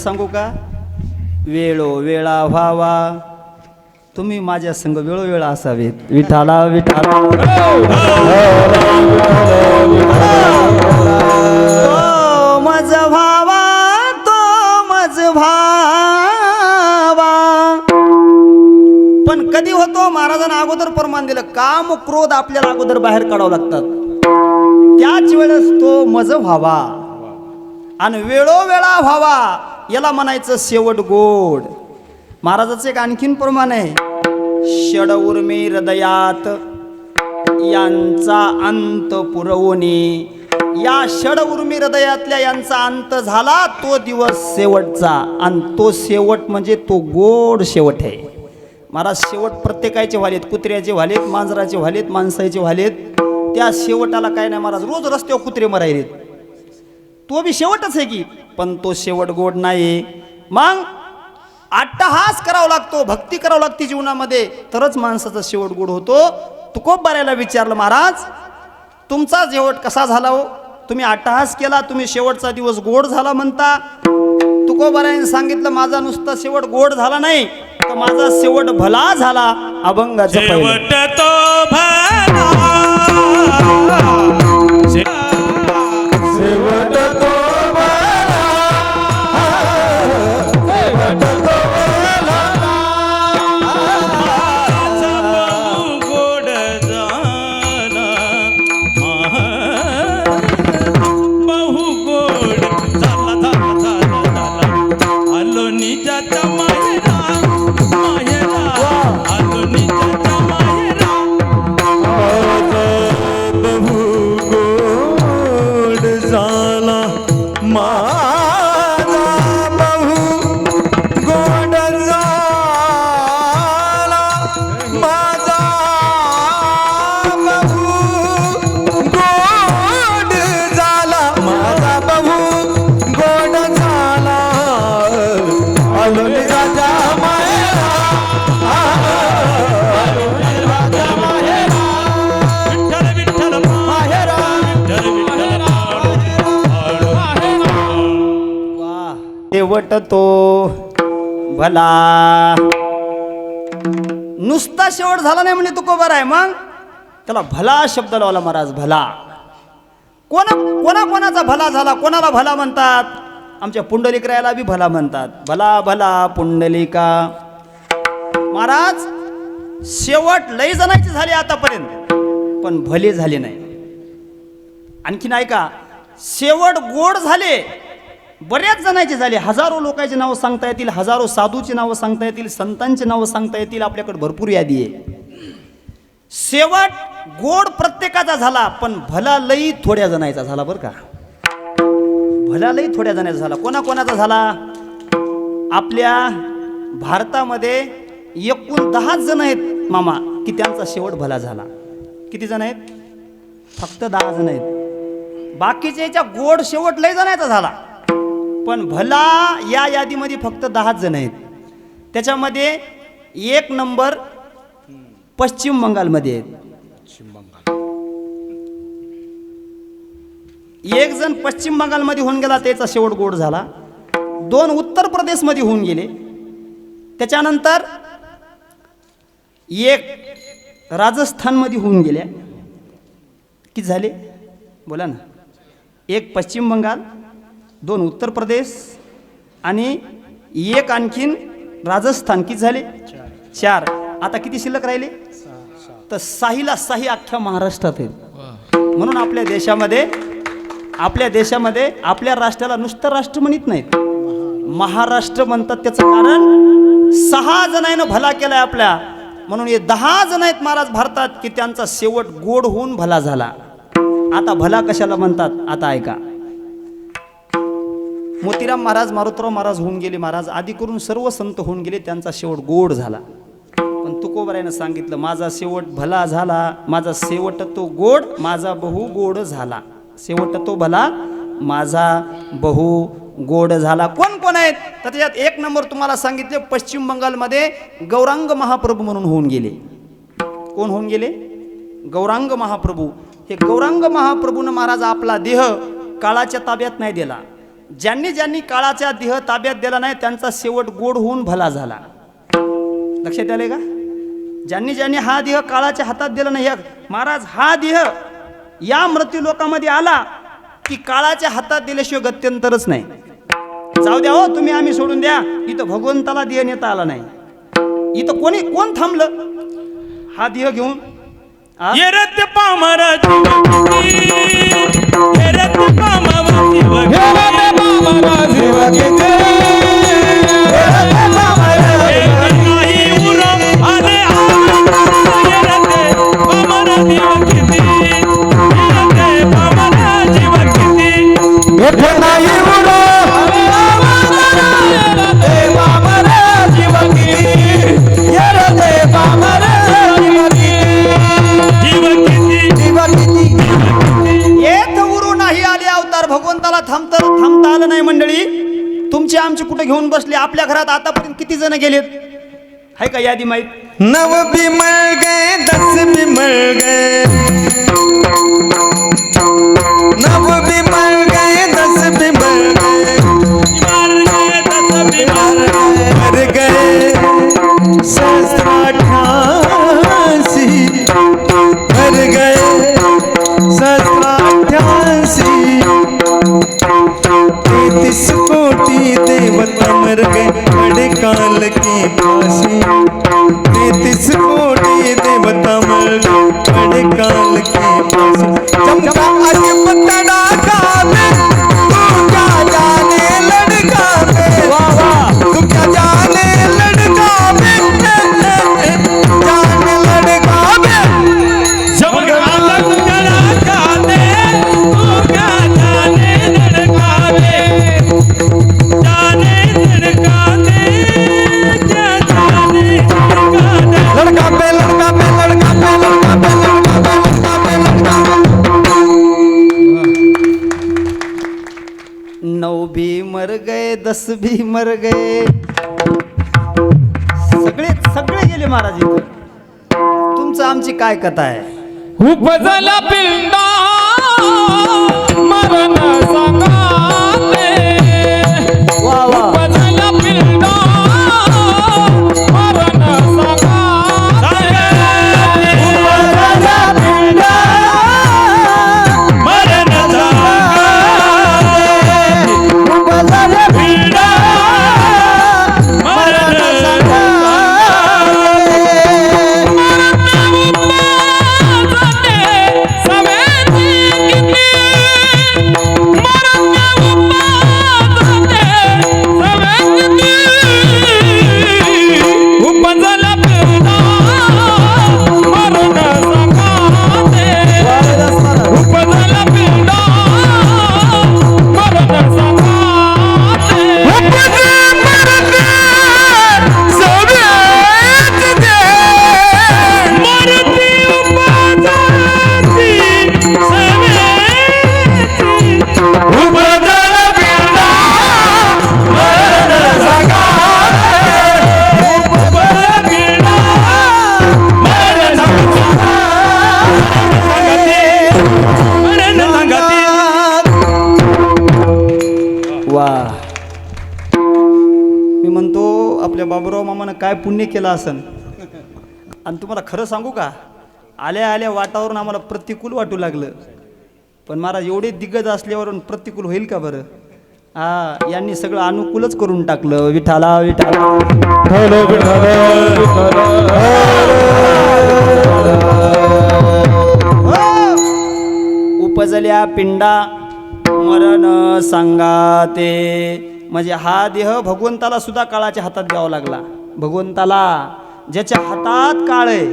सांगू का? वेळोवेळा व्हावा तुम्ही माझ्या संग वेळोवेळा असावेत विठाला विठाला तो मज व्हावा तो मज व्हावा. पण कधी होतो? महाराजांना अगोदर प्रमाण दिलं काम क्रोध आपल्याला अगोदर बाहेर काढावं लागतात, त्याच वेळेस तो मज व्हावा आणि वेळोवेळा व्हावा याला म्हणायचं शेवट गोड. महाराजाचं एक आणखीन प्रमाण आहे, षड उर्मी हृदयात यांचा अंत पुरवणे. या षड उर्मी हृदयातल्या यांचा अंत झाला तो दिवस शेवटचा, आणि तो शेवट म्हणजे तो गोड शेवट आहे. महाराज शेवट प्रत्येकाचे व्हालेत, कुत्र्याचे व्हालेत, मांजराचे व्हालेत, माणसाचे व्हालेत. त्या शेवटाला काय नाही महाराज, रोज रस्त्यावर कुत्रे मरायलेत, तो बी शेवटच आहे की, पण तो शेवट गोड नाही. मग अट्टहास करावा लागतो, भक्ती करावं लागते जीवनामध्ये, तरच माणसाचा शेवट गोड होतो. तुकोबारायला विचारलं, महाराज तुमचा शेवट कसा झाला हो? तुम्ही अट्टहास केला, तुम्ही शेवटचा दिवस गोड झाला म्हणता. तुकोबारायने सांगितलं, माझा नुसता शेवट गोड झाला नाही, तर माझा शेवट भला झाला. अभंगाचं पहिलं. शेवट तो भला शेवट तो गोड झाला बहु गोड झाला झाला झाला झाला. आलो निजाच्या माहेरा माहेरा आलो निजाच्या माहेरा. बहु गोड झाला माझा बहु गोड झाला माझा बहु गोड झाला माझा बहु गोड झाला. आलो निजाच्या माहेरा विठ्ठल विठ्ठल माहेरा विठ्ठल विठ्ठल शेवट तो भला. नुसता शेवट झाला नाही म्हणजे तुकोबार आहे, मग त्याला भला शब्द लावला महाराज. भला कोणाचा भला झाला? कोणाला भला म्हणतात? आमच्या पुंडलिकरायाला बी भला म्हणतात. भला भला पुंडलिका. महाराज शेवट लई जणांची झाली आतापर्यंत, पण भले झाले नाही. आणखीन ऐका, शेवट गोड झाले बऱ्याच जणांचे झाले. हजारो लोकांची नावं सांगता येतील, हजारो साधूची नावं सांगता येतील, संतांची नावं सांगता येतील, आपल्याकडे भरपूर यादी आहे. शेवट गोड प्रत्येकाचा झाला, पण भला लई थोड्या जणांचा झाला बरं का. भला लई थोड्या जणांचा झाला. कोणाकोणाचा झाला? आपल्या भारतामध्ये एकूण 10 जण आहेत मामा की त्यांचा शेवट भला झाला. किती जण आहेत? फक्त 10 जण आहेत. बाकीच्या गोड शेवट लई जणांचा झाला, पण भला या यादीमध्ये फक्त 10 जण आहेत. त्याच्यामध्ये 1 नंबर पश्चिम बंगालमध्ये आहेत. एक जण पश्चिम बंगालमध्ये होऊन गेला, त्याचा शेवट गोड झाला. 2 उत्तर प्रदेशमध्ये होऊन गेले. त्याच्यानंतर 1 राजस्थानमध्ये होऊन गेल्या. किती झाले बोला ना? 1 पश्चिम बंगाल, 2 उत्तर प्रदेश आणि 1 आणखीन राजस्थान. किती झाले? 4. आता किती शिल्लक राहिले? तर 6ला 6 अख्ख्या महाराष्ट्रात आहेत. म्हणून आपल्या देशामध्ये आपल्या राष्ट्राला नुसतं राष्ट्र म्हणत नाहीत, महाराष्ट्र म्हणतात. त्याचं कारण 6 जणांना भला केलाय आपल्या, म्हणून हे 10 जण आहेत महाराज भारतात की त्यांचा शेवट गोड होऊन भला झाला. आता भला कशाला म्हणतात? आता ऐका. मोतीराम महाराज, मारुतराव महाराज होऊन गेले महाराज, आधी करून सर्व संत होऊन गेले, त्यांचा शेवट गोड झाला. पण तुकोबारायनं सांगितलं, माझा शेवट भला झाला, माझा शेवट तो गोड, माझा बहु गोड झाला. शेवट तो भला, माझा बहु गोड झाला. कोण कोण आहेत? तर त्याच्यात 1 नंबर तुम्हाला सांगितले, पश्चिम बंगालमध्ये गौरांग महाप्रभू म्हणून होऊन गेले. कोण होऊन गेले? गौरांग महाप्रभू. हे गौरांग महाप्रभूनं महाराज आपला देह काळाच्या ताब्यात नाही दिला, ज्यांनी ज्यांनी काळाचा देह ताब्यात दिला नाही त्यांचा शेवट गोड होऊन भला झाला. लक्षात आले का? ज्यांनी ज्यांनी हा देह काळाच्या हातात दिला नाही, महाराज हा देह या मृत्यू लोकामध्ये आला की काळाच्या हातात दिल्याशिवाय गत्यंतरच नाही. जाऊ द्या हो तुम्ही, आम्ही सोडून द्या. इथं भगवंताला देह नेता आला नाही. इथं कोण थांबलं हा देह घेऊन? येरत पामर येरत पामर नाही उर आले पामर जीव किती पामर जीव किती भगवंताला थांबता आलं नाही. मंडळी तुमची आमची कुठे घेऊन बसले? आपल्या घरात आतापर्यंत किती जण गेलेत आहे का यादी माहित? 9 भी मर गए 10 भी मर गए 9 भी मर गए 10 भी मर गए मर गए 788 मर गए 788 33 कोटि देवता मर गए बड़े काल की फांसी 33 कोटि देवता मर गए बड़े काल की फांसी चमका अरे पतड़ा खावे तू क्या जाने लड़का में तू क्या जाने लड़का में जाने लड़का में लड़का पे लड़का पे लड़का पे लड़का पे लड़का पे लड़का पे लड़का 9 भी मर गए 10 भी मर गए सगळे गेले महाराज. इथं तुमचं आमची काय कथा आहे? उपजला पिंडा मरण सांगाते वा वा उपजला पिंडा मरण सांगाते उपजला पिंडा मरण उपजला पिंडा मरण वा. मी म्हणतो आपल्या बाबूराव मामानं काय पुण्य केलं असन. आणि तुम्हाला खरं सांगू का, आल्या आल्या वाटावरून आम्हाला प्रतिकूल वाटू लागलं. पण महाराज एवढे दिग्गज असल्यावरून प्रतिकूल होईल का बरं? हा, यांनी सगळं अनुकूलच करून टाकलं. विठाला विठाला उपजल्या पिंडा मरण सांगाते. म्हणजे हा देह भगवंताला सुद्धा काळाच्या हातात द्यावा लागला. भगवंताला ज्याच्या हातात काळ आहे,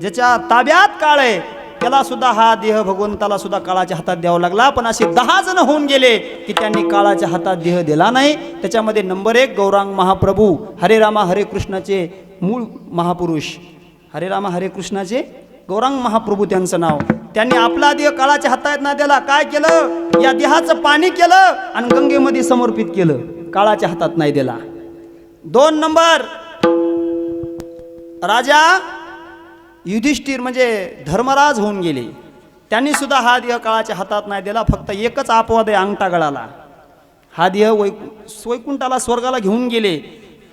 ज्याच्या ताब्यात काळ आहे, त्याला सुद्धा हा देह भगवंताला सुद्धा काळाच्या हातात द्यावा लागला. पण असे 10 जण होऊन गेले की त्यांनी काळाच्या हातात देह दिला नाही. त्याच्यामध्ये नंबर 1 गौरांग महाप्रभू, हरे रामा हरे कृष्णाचे मूळ महापुरुष, हरे रामा हरे कृष्णाचे गौरांग महाप्रभू त्यांचं नाव. त्यांनी आपला देह काळाच्या हातात न दिला. काय केलं? या देहाचं पाणी केलं आणि गंगेमध्ये समर्पित केलं. काळाच्या हातात नाही दिला. 2 नंबर राजा युधिष्ठिर म्हणजे धर्मराज होऊन गेले. त्यांनी सुद्धा हा देह काळाच्या हातात नाही दिला. फक्त एकच अपवाद आहे, अंगठा गळाला. हा देह वैकुंठाला स्वर्गाला घेऊन गेले.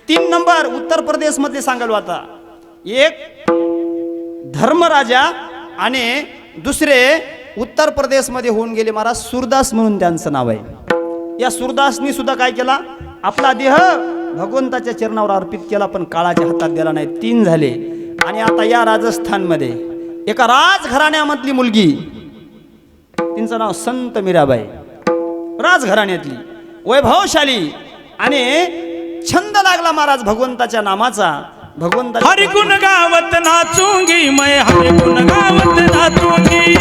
3 नंबर उत्तर प्रदेश मधले सांगायला आता, एक धर्मराजा आणि दुसरे उत्तर प्रदेशमध्ये होऊन गेले महाराज सूरदास म्हणून त्यांचं नाव आहे. या सूरदासनी सुद्धा काय केला, आपला देह भगवंताच्या चरणावर अर्पित केला, पण काळाच्या हातात दिला नाही. 3 झाले. आणि आता या राजस्थानमध्ये एका राजघराण्यामधली मुलगी, तिचं नाव संत मीराबाई, राजघराण्यातली वैभवशाली, आणि छंद लागला महाराज भगवंताच्या नामाचा. भगवंता हरि गुण गावत नाचूंगी मैं, हरि गुण गावत नाचूंगी,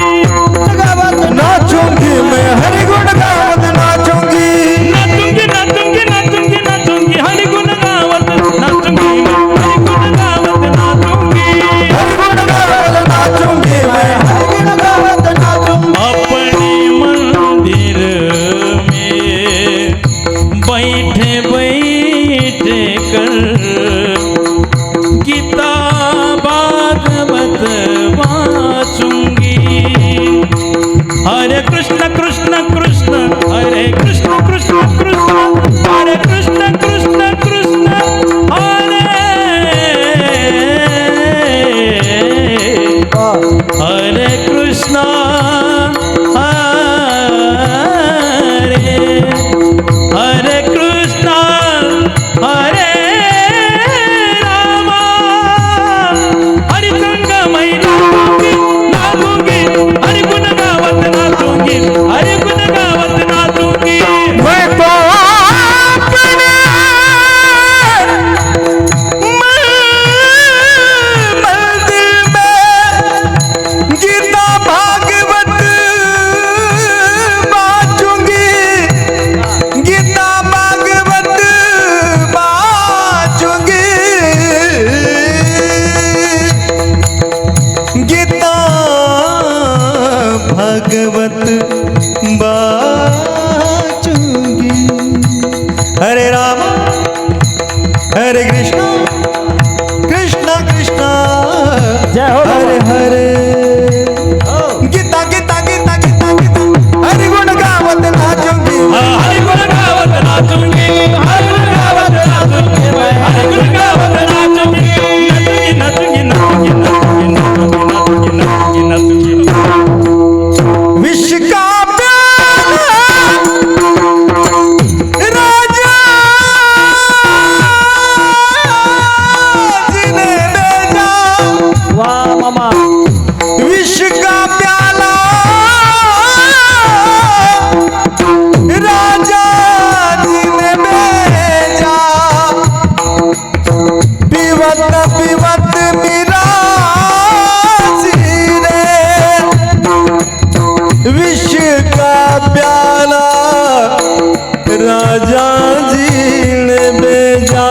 गावत नाचूंगी मैं, हरि गुण गावत नाचूंगी, नाचूंगी नाचूंगी नाचूंगी नाचूंगी, हरि गुण गावत नाचूंगी मैं, हरि गुण गावत नाचूंगी, हरि गुण गावत नाचूंगी मैं, हरि गुण गावत नाचूंगी. अपने मंदिर में बैठे बैठे कर गीता भागवत वाचूंगी. हरे कृष्ण कृष्ण कृष्ण हरे कृष्ण कृष्ण कृष्ण हरे कृष्ण कृष्ण कृष्ण हरे कृष्ण हरे कृष्ण हरे रामा. हरि संग मैं नाचूंगी, हरि गुण गावत नाचूंगी, हरि गुण गावत नाचूंगी. मैं तो अपने मंदिर में गीता भागवत बाचूंगी, गीता भागवत बाचूंगी, गीता भागवत बाचूंगी. हरे राम हरे कृष्ण कृष्ण कृष्ण जय हो हरे हरे. गीता गीता गीता गीता गीता हरि गुण गावत नाचूंगी, हरि गुण गावत नाचूंगी, हरि गुण गावत नाचूंगी, हरि गुण गावत नाचूंगी, नाचूंगी नाचूंगी नाचूंगी नाचूंगी नाचूंगी नाचूंगी नाचूंगी. विश्व का प्याला राजा जी ने भेजा, वा मामा, विश्व का प्याला राजा जी ने भेजा, पीवत पीवत मीरा जी ने विश्व का प्याला राजा जी ने भेजा,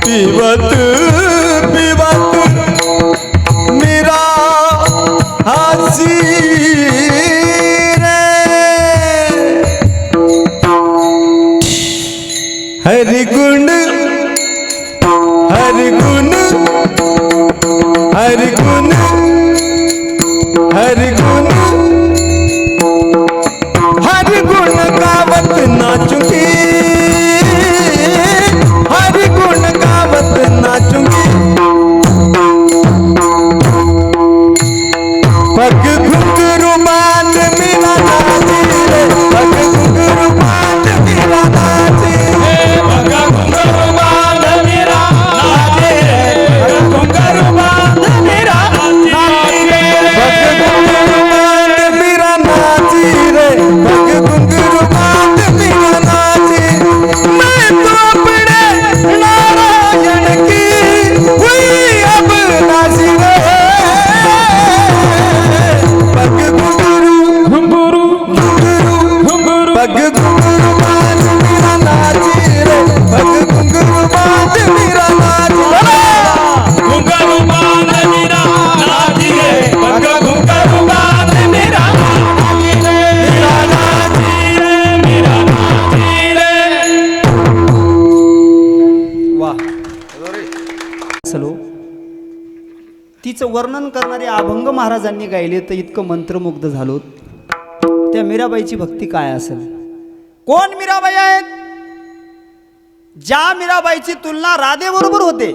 पीवत पीवत मेरा हासी रे. हरि गुण हरि गुण हरि गुण हरि गुण हरि गुण गावत नाचूंगी, हरि गुण गावत नाचूंगी. पग घुंघरू बांध मेरा नाची रे, पग घुंघरू बांध मेरा नाची, पग घुंघरू बांध मेरा नाचे रे, पग घुंघरू बांध मेरा नाचे रे, पग घुंघरू बांध मेरा नाची रे, पग घुंघरू बांध मेरा नाची. मैं तो अपने नारायण की हुई अब नाची रे, पग घुंघरू घुंघरू घुंघरू घुंघरू पग घुंघरू बांध मेरा नाची रे, पग घुंघरू बांध मेरा नाची. घुंघरू बांध मेरा नाची रे, पग घुंघरू बांध मेरा नाची रे, मेरा नाची रे, मेरा नाची रे. वा. चलो, तिचं वर्णन करणारे अभंग महाराजांनी गायले तर इतकं मंत्रमुग्ध झालो. त्या मीराबाईची भक्ती काय असेल. कोण मीराबाई आहेत? ज्या मीराबाईची तुलना राधेबरोबर होते.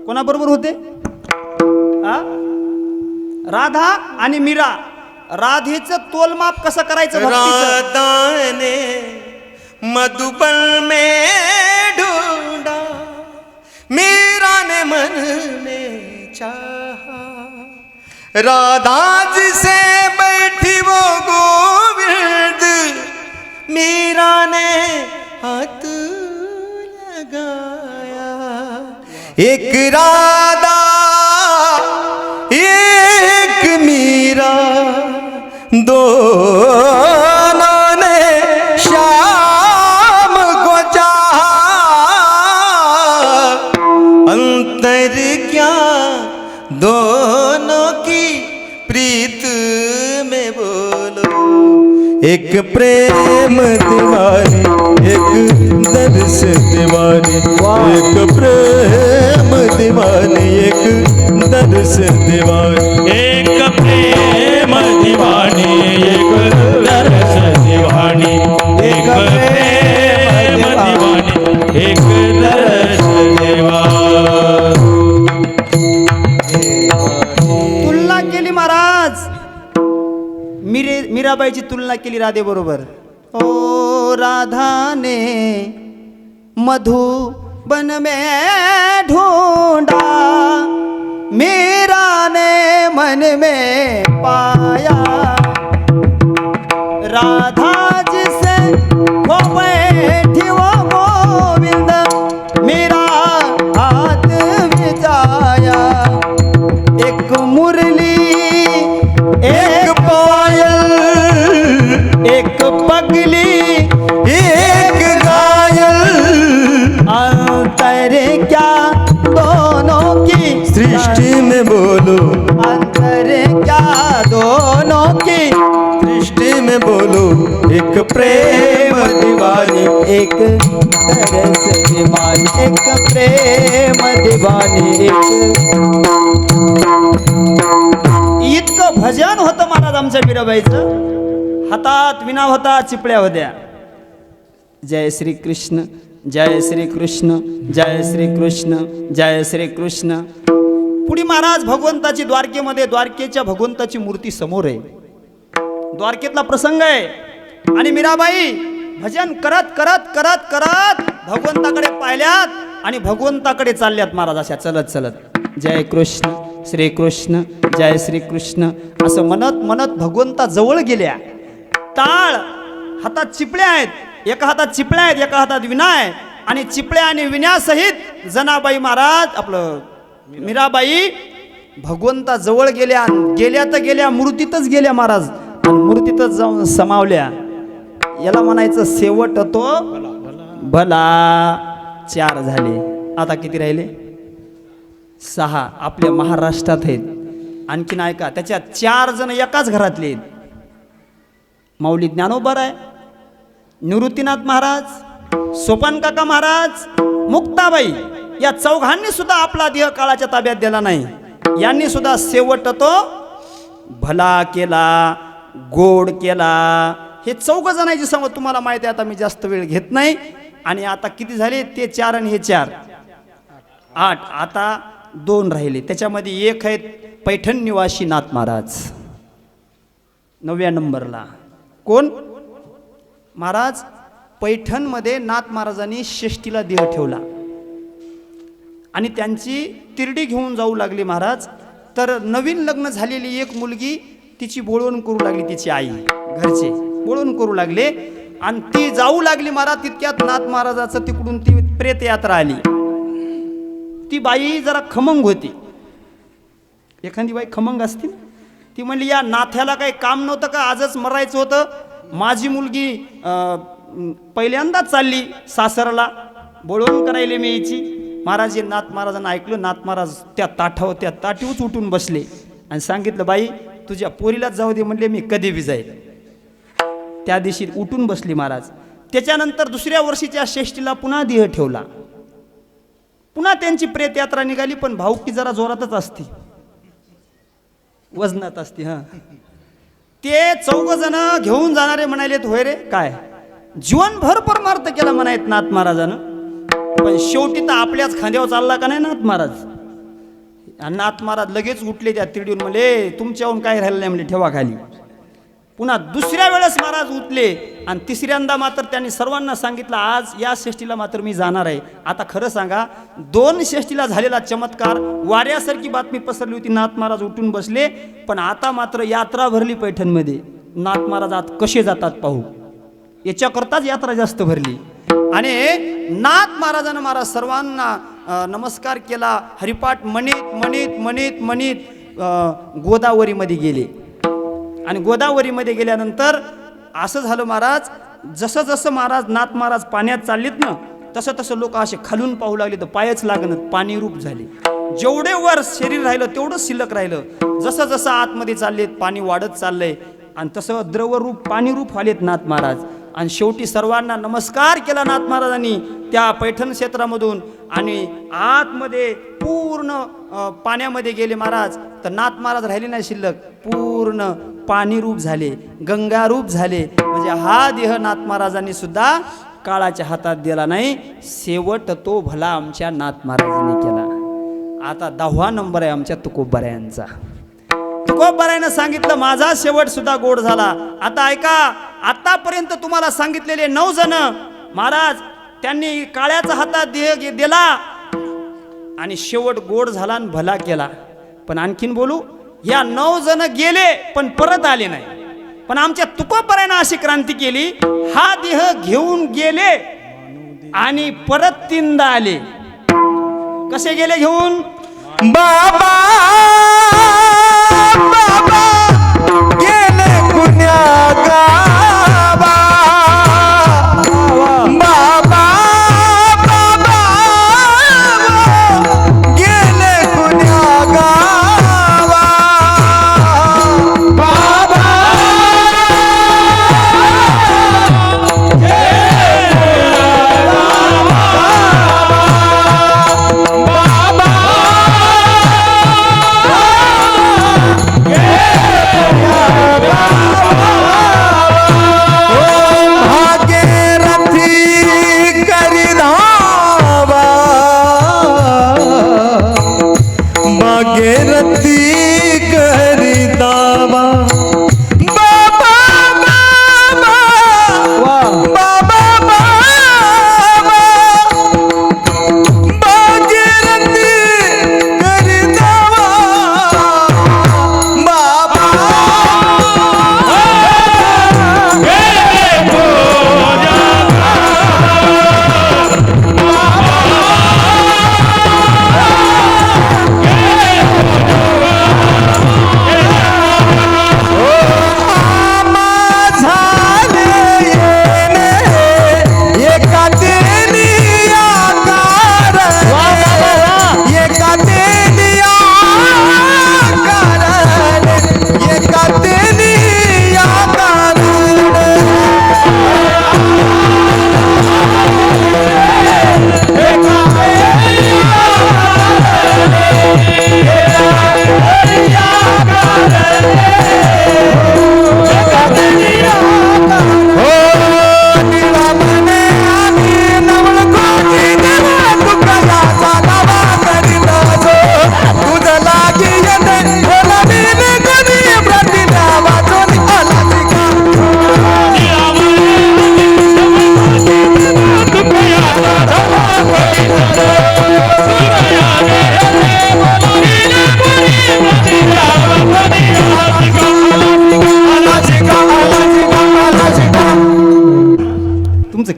कोणाबरोबर होते? आ? राधा आणि मीरा. राधेचं तोलमाप कसं करायचं भक्तीचं? राधा ने मधुबन में ढूंढा, मीरा ने मन में चाहा, राधा जिसे बैठी वो गोविंद, मीरा ने हाथ लगाया. एक राधा एक मीरा, दोनों ने श्याम को चाहा. अंतर क्या दोनों की प्रीत में बोलो. एक प्रेम दीवानी, एक दर्श दीवानी. एक प्रेम दीवानी, एक दर्श दीवानी. एक प्रेम दीवानी एक दर्श दीवानी. एक प्रेम दीवानी एक दर्श दीवानी. तुलना केली महाराज. मीराबाईची तुलना केली राधे बरोबर. ओ राधा ने मधुबन में ढूंढा, मीरा ने मन में पाया. राधा जिसे वो बैठी वो गोविंद, मीरा हाथ बिछाया. एक मुरली एक पायल, एक पगली एक घायल. अंतर क्या दोनों की सृष्टि में बोलो. अंतर क्या दोनों की सृष्टि में बोलो. एक प्रेम दीवानी, एक तरस दीवानी. एक प्रेम दीवानी. इतकं भजन होतं महाराज आमच्या मीराबाईचं. हातात विना होता, चिपळ्या होत्या. जय श्री कृष्ण, जय श्री कृष्ण, जय श्री कृष्ण, जय श्री कृष्ण. पुढे महाराज भगवंताची द्वारकेमध्ये, द्वारकेच्या भगवंताची मूर्ती समोर आहे. द्वारकेतला प्रसंग आहे. आणि मीराबाई भजन करत करत करत करत भगवंताकडे पाहिल्यात आणि भगवंताकडे चालल्यात महाराज अशा चलत चलत. जय कृष्ण, श्री कृष्ण, जय श्री कृष्ण असं म्हणत म्हणत भगवंता जवळ गेल्या. टाळ हातात चिपळ्या आहेत. एका हातात चिपळ्या आहेत, एका हातात विणा आहे. आणि चिपळ्या आणि विण्यासहित जनाबाई महाराज आपलं मीराबाई भगवंता जवळ गेल्या. गेल्या तर गेल्या, मूर्तीतच गेल्या महाराज. आणि मूर्तीतच जाऊन समावल्या. याला म्हणायचं शेवट तो भला. 4 झाले. आता किती राहिले? 6 आपल्या महाराष्ट्रात आहेत. आणखीन ऐका, त्याच्यात 4 जण एकाच घरातले आहेत. माऊली ज्ञानोबा आहे, निवृत्तीनाथ महाराज, सोपान काका महाराज, मुक्ताबाई. या चौघांनी सुद्धा आपला देह काळाच्या ताब्यात दिला नाही. यांनी सुद्धा शेवट तो भला केला, गोड केला. हे 4 जणांची सांगत तुम्हाला माहिती आहे. आता मी जास्त वेळ घेत नाही. आणि आता किती झाले? ते 4 आणि हे 4, 8. आता 2 राहिले. त्याच्यामध्ये एक आहेत पैठण निवासी नाथ महाराज 9व्या नंबरला. कोण महाराज? पैठणमध्ये नाथ महाराजांनी षष्टीला देह ठेवला आणि त्यांची तिरडी घेऊन जाऊ लागली महाराज. तर नवीन लग्न झालेली एक मुलगी तिची बोळवण करू लागली. तिची आई, घरचे बोळवण करू लागले आणि ती जाऊ लागली महाराज. तितक्यात नाथ महाराजाचं तिकडून ती प्रेत यात्रा आली. ती बाई जरा खमंग होती. एखादी बाई खमंग असते. ती म्हणली या नाथ्याला काही काम नव्हतं का? आजच मरायचं होतं. माझी मुलगी पहिल्यांदाच चालली सासरला, बोळवण करायले मी याची. महाराज नाथ महाराजांना ऐकलं. नाथ महाराज त्या ताटीवच उठून बसले आणि सांगितलं बाई तुझ्या पोरीलाच जाऊ दे. म्हणले मी कधी बी जाईल. त्या दिवशी उठून बसली महाराज. त्याच्यानंतर दुसऱ्या वर्षीच्या षष्टीला पुन्हा देह ठेवला. पुन्हा त्यांची प्रेत यात्रा निघाली. पण भाऊकी जरा जोरातच असते, वजनात असते. हां, ते 4 जण घेऊन जाणारे म्हणालेत होय रे काय जीवनभर परमार्थ केला म्हणायत नाथ महाराजानं, पण शेवटी तर आपल्याच खांद्यावर चालला का नाही नाथ महाराज. आणि नाथ महाराज लगेच उठले त्या तिरडीवर, म्हणले तुमच्याहून काय राहिलं नाही, म्हणजे ठेवा खाली. पुन्हा दुसऱ्या वेळेस महाराज उठले आणि तिसऱ्यांदा मात्र त्यांनी सर्वांना सांगितलं, आज या षष्टीला मात्र मी जाणार आहे. आता खरं सांगा, 2 षष्टीला झालेला चमत्कार वाऱ्यासारखी बातमी पसरली होती. नाथ महाराज उठून बसले, पण आता मात्र यात्रा भरली पैठणमध्ये. नाथ महाराज आत कसे जातात पाहू, याच्याकरताच यात्रा जास्त भरली. आणि नाथ महाराजानं महाराज सर्वांना नमस्कार केला. हरिपाठ म्हणीत म्हणीत म्हणीत म्हणीत गोदावरीमध्ये गेले. आणि गोदावरीमध्ये गेल्यानंतर असं झालं महाराज, जसं जसं महाराज नाथ महाराज पाण्यात चाललेत ना, तसं तसं लोक असे खालून पाहू लागले, तर पायच लागणं पाणी रूप झाले. जेवढे वर शरीर राहिलं तेवढं शिल्लक राहिलं. जसं जसं आतमध्ये चाललेत पाणी वाढत चाललंय, आणि तसं द्रवरूप पाणी रूप आलेत नाथ महाराज. आणि शेवटी सर्वांना नमस्कार केला नाथ महाराजांनी त्या पैठण क्षेत्रामधून, आणि आतमध्ये पूर्ण पाण्यामध्ये गेले महाराज. तर नाथ महाराज राहिले नाही शिल्लक, पूर्ण पाणी रूप झाले, गंगा रूप झाले. म्हणजे हा देह नाथ महाराजांनी सुद्धा काळाच्या हातात दिला नाही. शेवट तो भला आमच्या नाथ महाराजांनी केला. आता 10वा नंबर आहे आमच्या तुकोबारायांचा. तुकोबारायानं सांगितलं, माझा शेवट सुद्धा गोड झाला. आता ऐका, आतापर्यंत तुम्हाला सांगितलेले 9 जण महाराज त्यांनी काळ्याच्या हातात देह दिला आणि शेवट गोड झाला आणि भला केला. पण आणखीन बोलू, या 9 जण गेले पण परत आले नाही. पण आमच्या तुकोबारायानं अशी क्रांती केली, हा देह घेऊन गेले आणि परत 3दा आले. कसे गेले घेऊन? बाबा बाबा गेले पुण्या गावा. बाबा बाबा गेले पुण्या गावा. बाबा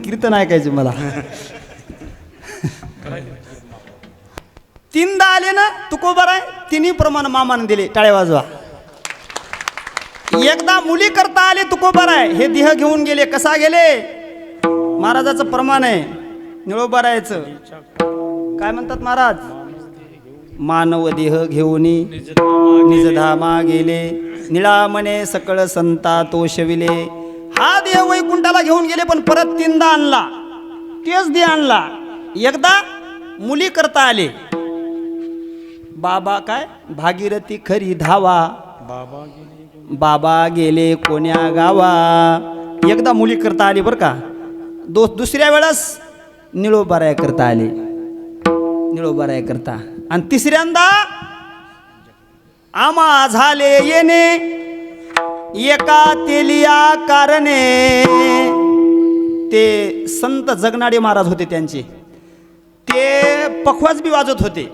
कीर्तन ऐकायचे मला. 3दा आले ना तुकोबाराय, 3ही प्रमाण मामाने दिले. टाळ्या वाजवा. एकदा मुली करता आले तुकोबाराय, हे देह घेऊन गेले. कसा गेले? महाराजाचं प्रमाण आहे निळोबारायचं. काय म्हणतात महाराज? मानव देह घेऊन निजधामा गेले, निळा मने सकळ संता तोषविले. हा देह वैकुंठाला घेऊन गेले, पण परत 3दा आणला. तेच देह आणला. एकदा मुली करता आले. बाबा काय? भागीरथी खरी धावा, बाबा गेले कोण्या गावा. एकदा मुली करता आली बरं का. दुसऱ्या वेळेस निळोबाराया करता आले, निळोबाराया करता. आणि तिसऱ्यांदा आम्हा झाले येणे एका तेलिया कारणे. ते संत जगनाडे महाराज होते, त्यांचे ते पखवाज बी वाजत होते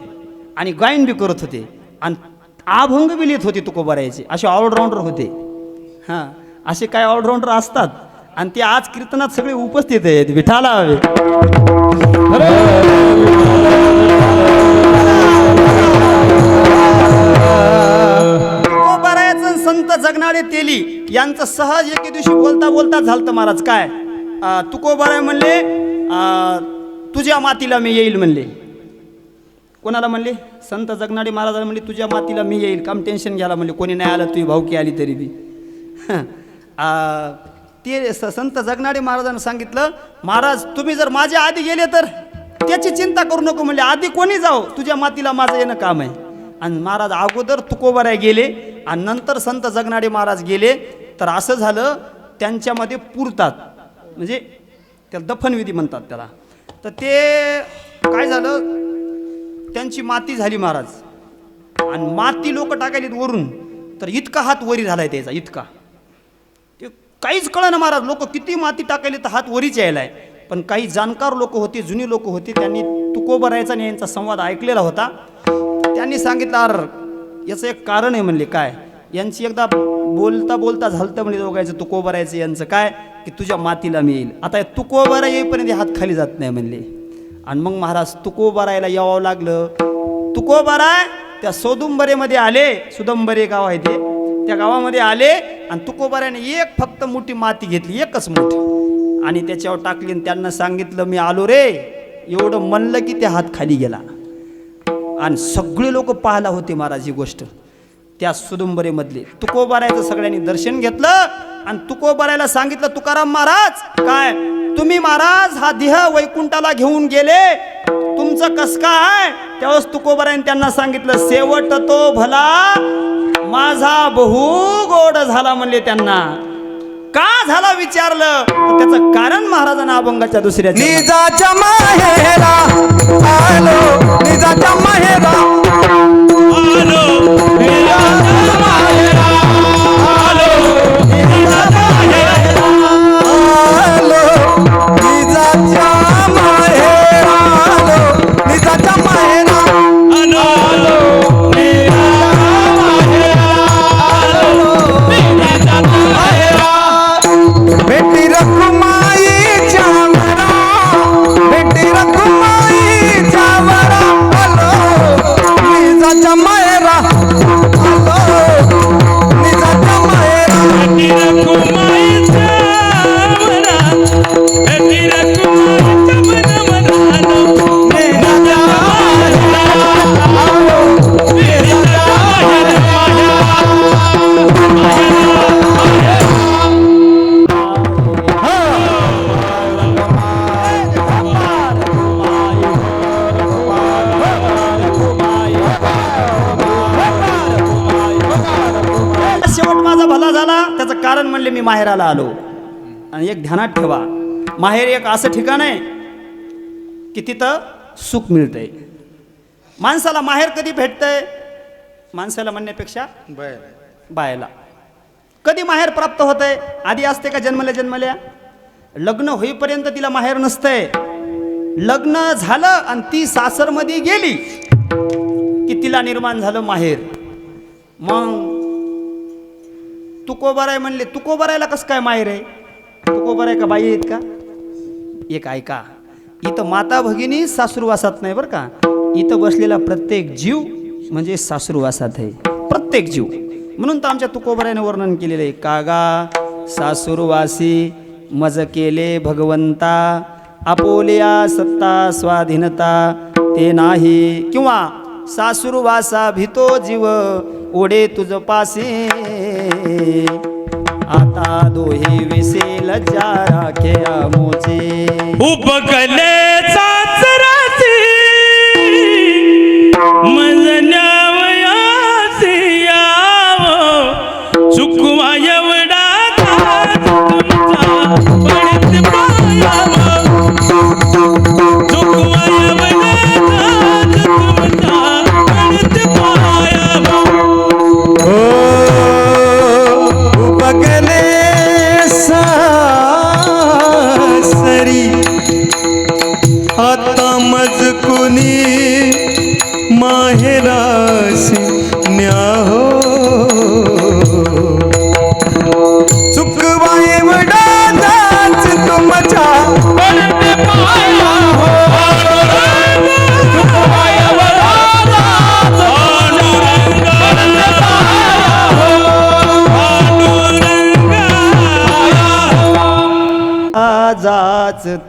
आणि गायन बी करत होते आणि अभंग बी लिहित होते तुकोबारायाचे. असे ऑलराऊंडर होते. हां, असे काय ऑलराऊंडर असतात आणि ते आज कीर्तनात सगळे उपस्थित आहेत. विठाला हवे. तुकोबारायाचं संत जगनाडे तेली यांचं सहज एके दिवशी बोलता बोलता झालतं महाराज. काय तुकोबाराय म्हणले, तुझ्या मातीला मी येईल म्हणले. कोणाला म्हणले? संत जगनाडे महाराजाला म्हणले तुझ्या मातीला मी येईल, काम टेन्शन घ्यायला म्हणले. कोणी नाही आलं, तुझी भाऊकी आली तरी बी. ते संत जगनाडे महाराजांना सांगितलं, महाराज तुम्ही जर माझ्या आधी गेले तर त्याची चिंता करू नको म्हणले, आधी कोणी जाओ, तुझ्या मातीला माझं येणं काम आहे. आणि महाराज अगोदर तुकोबाराय गेले आणि नंतर संत जगनाडे महाराज गेले. तर असं झालं, त्यांच्यामध्ये पुरतात म्हणजे त्याला दफनविधी म्हणतात त्याला. तर ते काय झालं, त्यांची माती झाली महाराज आणि माती लोक टाकायलीत वरून. तर इतका हात वरी झालाय त्याचा, इतका ते काहीच कळलं ना महाराज. लोक किती माती टाकायली तर हात वरीच यायलाय. पण काही जाणकार लोक होते, जुनी लोक होते, त्यांनी तुकोबारायाचा आणि यांचा संवाद ऐकलेला होता. त्यांनी सांगितलं, अरे याचं एक कारण आहे म्हणले. काय? यांची एकदा बोलता बोलता झालतं म्हणजे दोघायचं तुकोबारायचं यांचं काय, की तुझ्या मातीला मी येईल. आता तुकोबारा येईपर्यंत हात खाली जात नाही म्हणले. आणि मग महाराज तुकोबारायला यावं लागलं. तुकोबाराय त्या सोदुंबरेमध्ये आले, सुदंबरे गाव आहे ते, त्या गावामध्ये आले आणि तुकोबारायने एक फक्त मोठी माती घेतली, एकच मोठी, आणि त्याच्यावर टाकली आणि त्यांना सांगितलं मी आलो रे. एवढं म्हणलं की त्या हात खाली गेला. आणि सगळे लोक पाहायला होते महाराज ही गोष्ट त्या सुदुंबरेमधले. तुकोबारायचं सगळ्यांनी दर्शन घेतलं आणि तुकोबारायला सांगितलं, तुकाराम महाराज काय तुम्ही महाराज हा देह वैकुंठाला घेऊन गेले, तुमचं कस काय? त्यावेळेस तुकोबारायने त्यांना सांगितलं, शेवट तो भला माझा बहु गोड झाला म्हणले. त्यांना का झाला विचारलं तर त्याचं कारण महाराजांना अभंगाच्या दुसऱ्या निजाच्या माहेरा आलो, निजाच्या माहेरा आलो, निजाच्या माहेरा आलो, निजाच्या माहेरा आलो, निजाच्या माहेरा आलो, निजाच्या माहेरा आलो, आलो, निजाच्या माहेरा बेटी रखुमाईच्या वरा, बेटी रखुमाईच्या वरा आलो, निजाच्या माहेरा आलो, निजाच्या माहेरा बेटी रखुमाईच्या वरा, बेटी रखुमाईच्या वरा आलो, निजाच्या माहेरा आलो, निजाच्या शेवट माझा भला झाला. त्याचं कारण म्हणले मी माहेराला आलो. आणि एक ध्यानात ठेवा, माहेर एक असं ठिकाण आहे की तिथं सुख मिळतंय. माणसाला माहेर कधी भेटतंय? माणसाला म्हणण्यापेक्षा बायला कधी माहेर प्राप्त होतंय? आधी असते का जन्मल्या जन्मल्या? लग्न होईपर्यंत तिला माहेर नसतंय. लग्न झालं आणि ती सासरमध्ये गेली की तिला निर्माण झालं माहेर. मग तुकोबाराय म्हणले, तुकोबारायला कसं काय माहेर आहे? तुकोबाराय का बाई आहेत का? एक ऐका, इथं माता भगिनी सासुरवासात नाही बरं का. इथं बसलेला प्रत्येक जीव म्हणजे सासुरवासात आहे, प्रत्येक जीव. म्हणून तर आमच्या तुकोबारायने वर्णन केलेलं आहे, कागा सासुरवासी मज केले भगवंता, आपोलिया सत्ता स्वाधीनता ते नाही, किंवा सासुरवासा भीतो जीव ओढे तुझ पासे, आता दोहे विसेल जा राखे आमोचे. उपकले सासराची मजन्यावयासी यावं, चुकवा एवढा तुमचा पडित पायावा.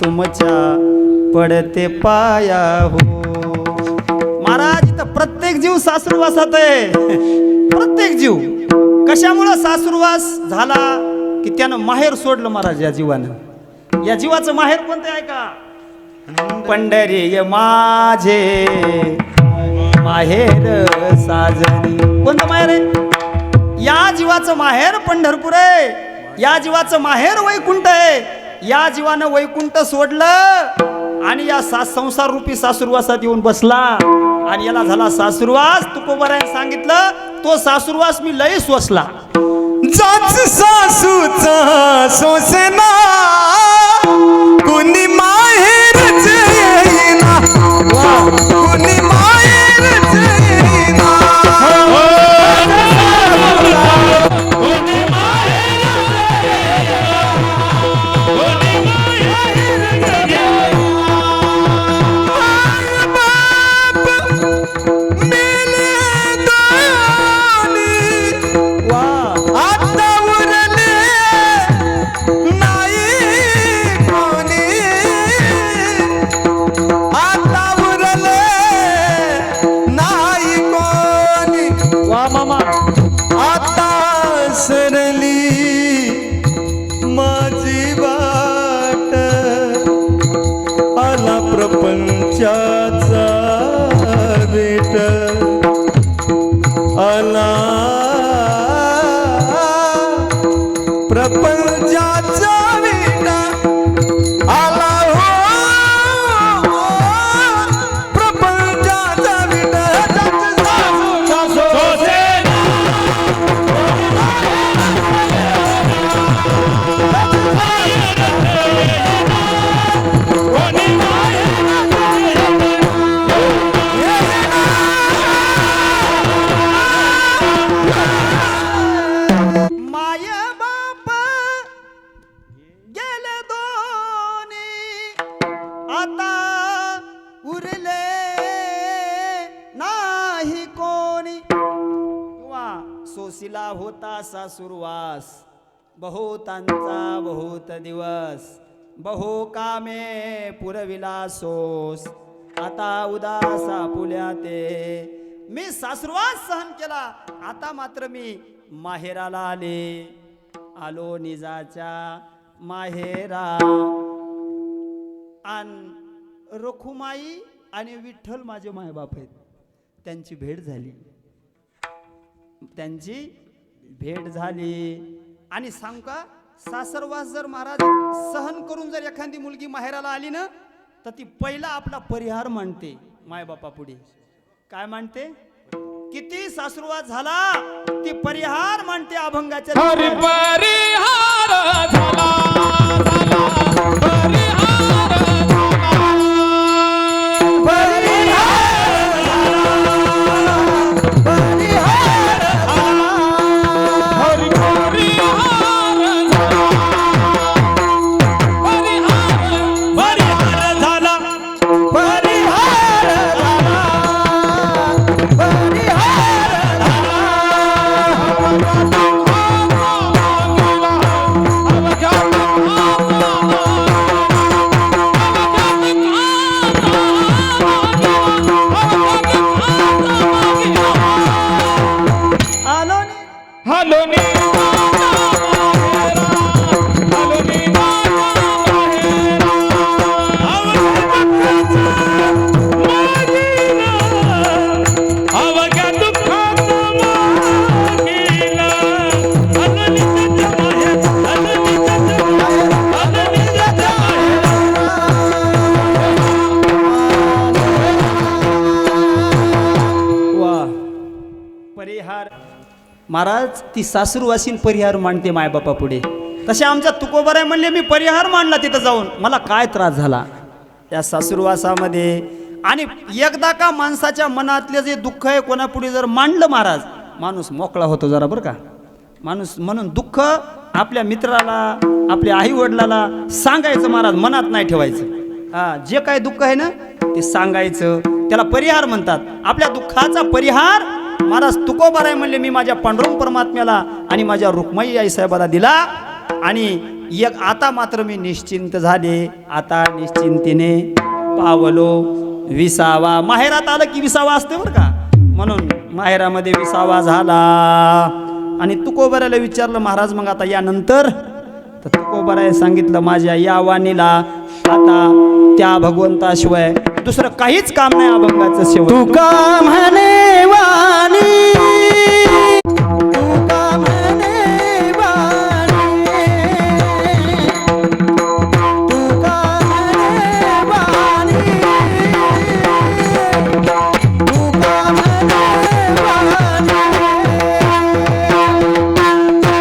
तुमच्या पडते पाया हो. महाराज इथं प्रत्येक जीव सासुरवासात आहे. प्रत्येक जीव कशामुळं सासुरवास झाला की त्यानं माहेर सोडलं महाराज. या जीवानं, या जीवाचं माहेर कोणतं आहे का? पंढरी माझे माहेर साजनी. कोणतं माहेर आहे? या जीवाचं माहेर पंढरपूर आहे. या जीवाचं माहेर वैकुंठ आहे. या जीवानं वैकुंठ सोडलं आणि या संसार रूपी सासुरवासात येऊन बसला आणि याला झाला सासुरवास. तुकोबारायने सांगितलं तो सासुरवास मी लई सोसला. जाच सासूचा सोसेना कुणी माहेरच येईना, कुणी माहेरच येईना. प्रपंचाचा बेट आला, प्रपंचाचा बेट आला हो, प्रपंचाचा बेट. सोसिला होता सासुरवास, बहुतांचा बहुत दिवस, बहु कामे पुरविला सोस, आता उदासा पुल्या ते. मी सासुरवास सहन केला, आता मात्र मी माहेराला आले. आलो निजाच्या माहेरा. आणि रखुमाई आणि विठ्ठल माझे मायबाप आहेत, त्यांची भेट झाली. त्यांची भेट झाली आणि सांग का सासरवास जर महाराज सहन करून जर एखादी मुलगी माहेराला आली ना तर ती पहिला आपला परिहार मानते. मायबापा पुढे काय मानते? किती सासरवास झाला ती परिहार मानते. अभंगाच्या हरी परिहार झाला, महाराज ती सासुरवासीन परिहार मांडते मायबापा पुढे. तसे आमच्या तुकोबाराय म्हणले मी परिहार मांडला तिथं जाऊन, मला काय त्रास झाला या सासुरवासामध्ये. आणि एकदा का माणसाच्या मनातले जे दुःख आहे कोणापुढे जर मांडलं महाराज, माणूस मोकळा होतो जरा बरं का. माणूस म्हणून दुःख आपल्या मित्राला, आपल्या आई वडिलाला सांगायचं महाराज, मनात नाही ठेवायचं. जे काय दुःख आहे ना ते सांगायचं, त्याला परिहार म्हणतात. आपल्या दुःखाचा परिहार महाराज तुकोबाराय म्हणले मी माझ्या पांडुरंग परमात्म्याला आणि माझ्या रुक्माई आई साहेबाला दिला आणि एक आता मात्र मी निश्चिंत झाले. आता निश्चिंतीने पावलो विसावा. माहेरात आलं की विसावा असते बरं का, म्हणून माहेरामध्ये विसावा झाला. आणि तुकोबराला विचारलं महाराज मग आता यानंतर, तर तुकोबराने सांगितलं माझ्या या वाणीला आता त्या भगवंताशिवाय दुसरं काहीच काम नाही अभंगाचं शेवट. तुका म्हणे वाणी, तुका म्हणे वाणी, तुका म्हणे वाणी, तुका म्हणे वाणी,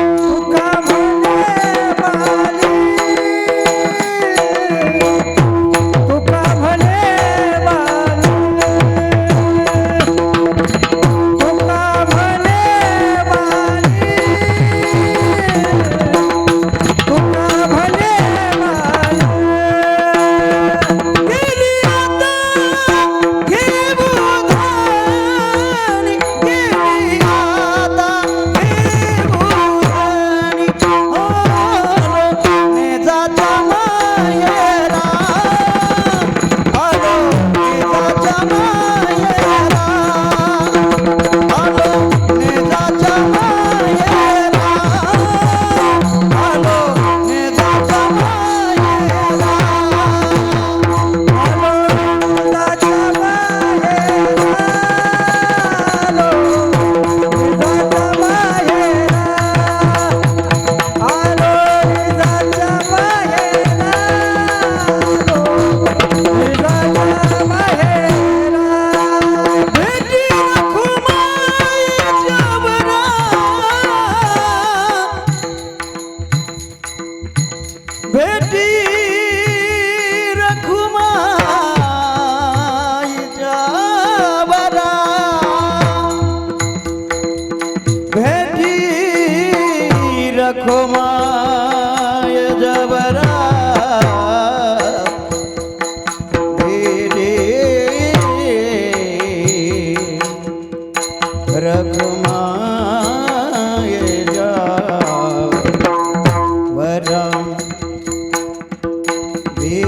तुका म्हणे वाणी, तुका म्हणे वाणी, तुका म्हणे वाणी, तुका म्हणे वाणी. गेली आता घेऊ धाणी, गेली आता घेऊ धाणी, आलो नेजाच्या मायेरा, आलो नेजाच्या मायेरा, आलो नेजाच्या मायेरा, आलो नेजाच्या मायेरा, आलो नेजाच्या मायेरा, आलो नेजाच्या मायेरा, आलो नेजाच्या मायेरा, आलो नेजाच्या मायेरा. भेटी रखुमाईच्या बरा, भेटी रखुमाईच्या बरा, भेटी रखुमाय जबरा, भेटी रखुमाय जबरा, भेटी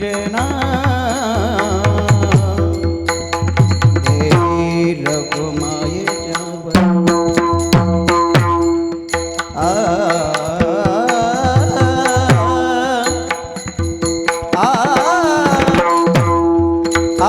रे ना, भेटी रखुमाय जबरा. आ आ आ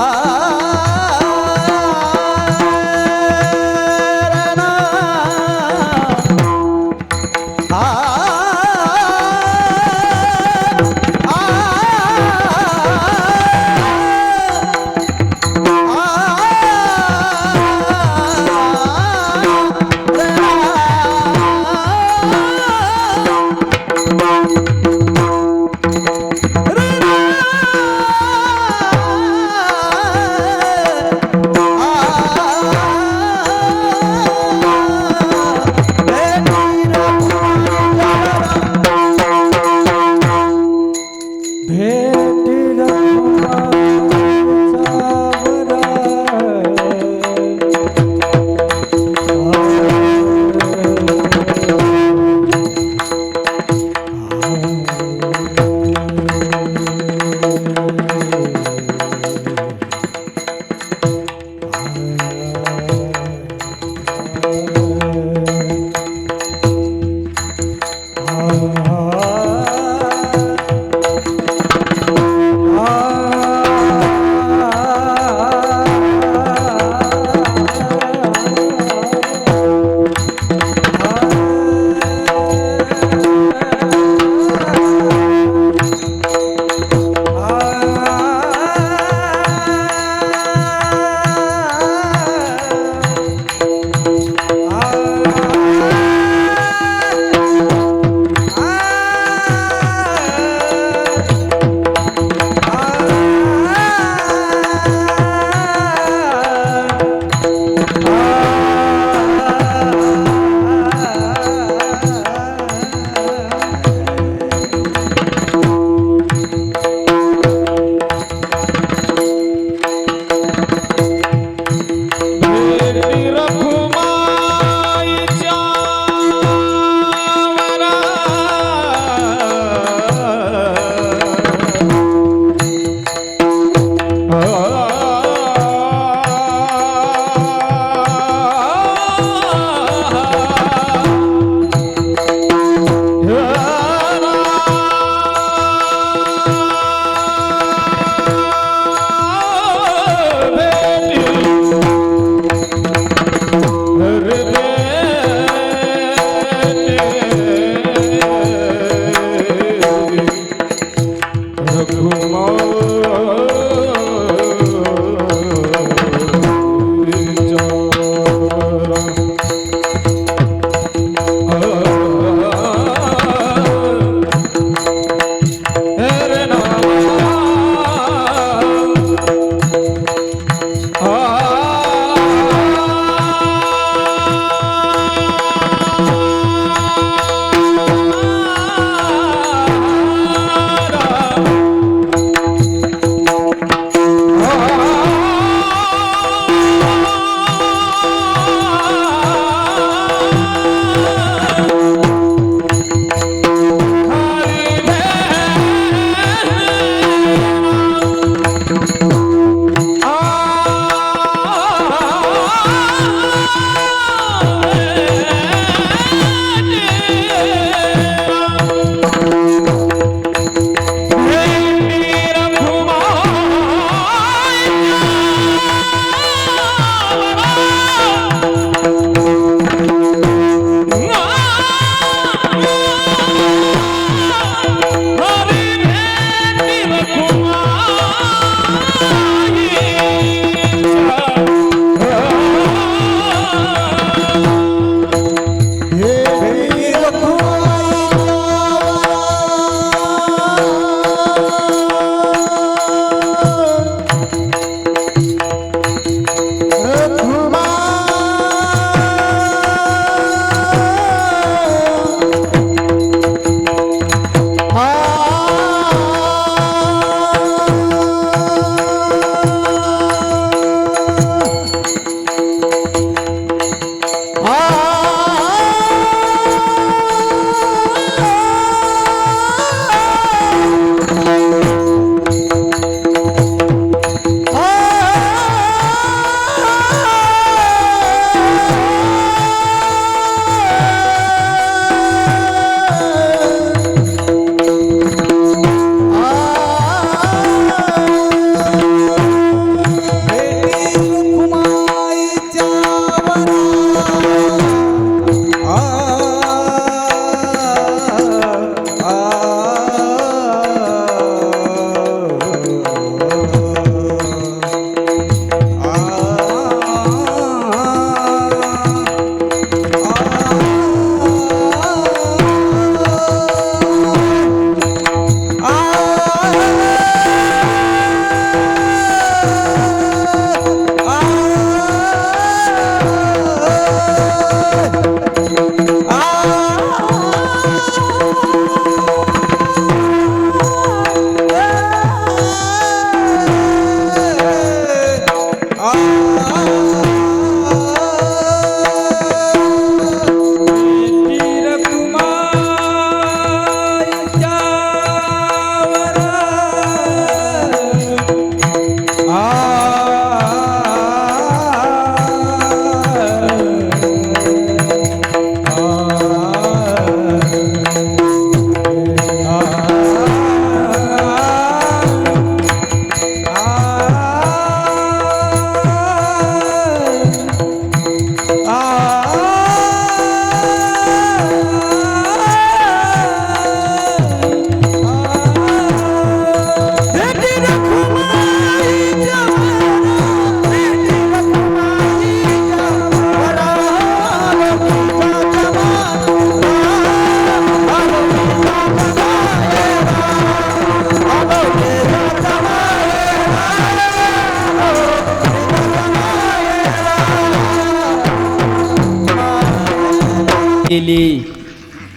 गेली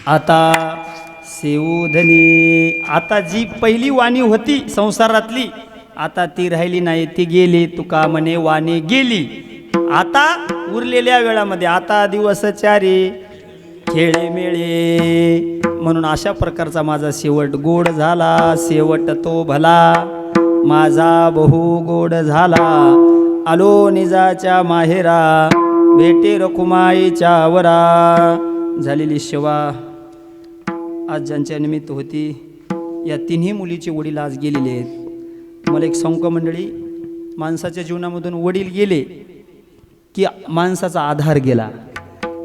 आता सेवधनी. आता जी पहिली वाणी होती संसारातली आता ती राहिली नाही, ती गेली. तुका म्हणे वाणी गेली. आता उरलेल्या वेळामध्ये आता दिवस चारी खेळे मेळे. म्हणून अशा प्रकारचा माझा शेवट गोड झाला. शेवट तो भला माझा बहु गोड झाला. आलो निजाच्या माहेरा भेटे रखुमाईच्या वरा. झालेली सेवा आज ज्यांच्या निमित्त होती या तिन्ही मुलीचे वडील आज गेलेले आहेत. मला एक सांगू मंडळी, माणसाच्या जीवनामधून वडील गेले की माणसाचा आधार गेला,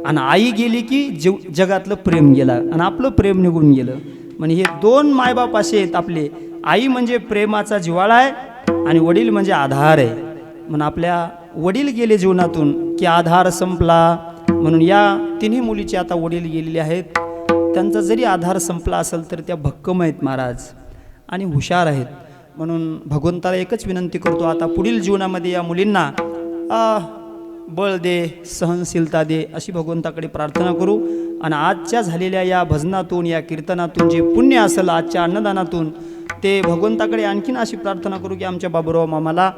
आणि आई गेली की जगातलं प्रेम गेला आणि आपलं प्रेम निघून गेलं. म्हणजे हे दोन मायबाप असे आहेत आपले. आई म्हणजे प्रेमाचा जिव्हाळा आहे आणि वडील म्हणजे आधार आहे. म्हणून आपल्या वडील गेले जीवनातून की आधार संपला. म्हणून या तिन्ही मुलीचे आता वडील गेलेले आहेत. त्यांचा जरी आधार संपला असेल तर त्या भक्कम आहेत महाराज आणि हुशार आहेत. म्हणून भगवंताला एकच विनंती करतो, आता पुढील जीवनामध्ये या मुलींना बळ दे, सहनशीलता दे, अशी भगवंताकडे प्रार्थना करू. आणि आजच्या झालेल्या या भजनातून या कीर्तनातून जे पुण्य असेल आजच्या अन्नदानातून ते भगवंताकडे आणखीन अशी प्रार्थना करू की आमच्या बाबूराव मामाला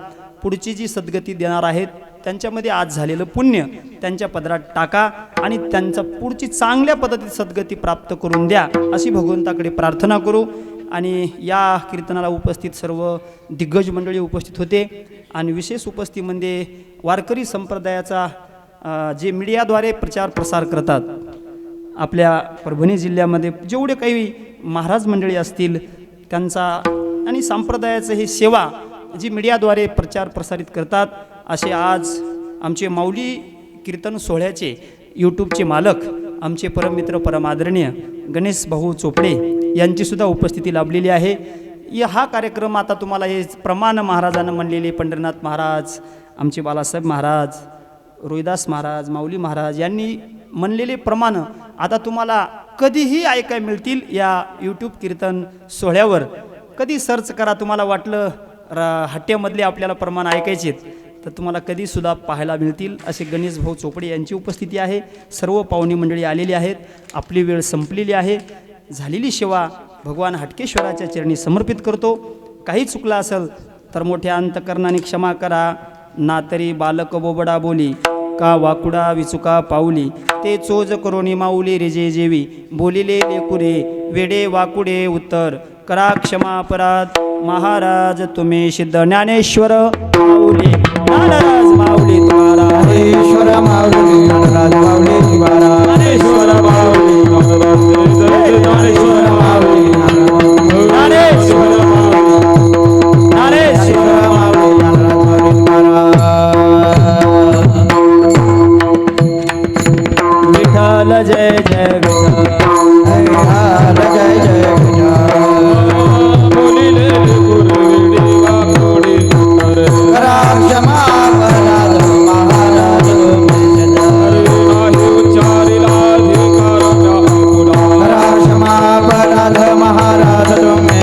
पुढची जी सद्गती देणार आहेत त्यांच्यामध्ये आज झालेलं पुण्य त्यांच्या पदरात टाका आणि त्यांचा पुढची चांगल्या पद्धतीत सद्गती प्राप्त करून द्या, अशी भगवंताकडे प्रार्थना करू. आणि या कीर्तनाला उपस्थित सर्व दिग्गज मंडळी उपस्थित होते आणि विशेष उपस्थितीमध्ये वारकरी संप्रदायाचा जे मीडियाद्वारे प्रचार प्रसार करतात आपल्या परभणी जिल्ह्यामध्ये जेवढे काही महाराज मंडळी असतील त्यांचा आणि संप्रदायाचं ही सेवा जी मीडियाद्वारे प्रचार प्रसारित करतात, असे आज आमचे माऊली कीर्तन सोहळ्याचे यूट्यूबचे मालक आमचे परममित्र परमादरणीय गणेश भाऊ चोपडे यांचीसुद्धा उपस्थिती लाभलेली आहे. हा कार्यक्रम आता तुम्हाला हे प्रमाण महाराजांना म्हणलेले पंढरीनाथ महाराज, आमचे बालासाहेब महाराज, रोहिदास महाराज, माऊली महाराज यांनी म्हणलेले प्रमाण आता तुम्हाला कधीही ऐकायला मिळतील या यूट्यूब कीर्तन सोहळ्यावर. कधी सर्च करा, तुम्हाला वाटलं हट्ट्यामधले आपल्याला प्रमाण ऐकायचे तर तुम्हाला कधीसुद्धा पाहायला मिळतील. असे गणेश भाऊ चोपडे यांची उपस्थिती आहे. सर्व पाहुणी मंडळी आलेली आहेत. आपली वेळ संपलेली आहे. झालेली सेवा भगवान हटकेश्वराच्या चरणी समर्पित करतो. काही चुकलं असेल तर मोठ्या अंतकरणाने क्षमा करा. ना तरी बालक बोबडा बोली का वाकुडा विचुका पाऊली ते चोज करोनी माऊली रेजे जेवी बोलिले लेकुरे वेडे वाकुडे उत्तर करा क्षमा अपराध महाराज तुम्ही सिद्ध ज्ञानेश्वर माऊली ज्ञानराज माऊली तुम्हारा ईश्वर माऊली ज्ञानराज माऊली तुम्हारा ज्ञानेश्वर माऊली ज्ञानेश्वर माऊली ज्ञानेश्वर माऊली ज्ञानेश्वर माऊली ज्ञानराज माऊली विठ्ठल जय जय विठ्ठल जय जय करा क्षमा अपराध महाराज करा क्षमा अपराध महाराज तुम्ही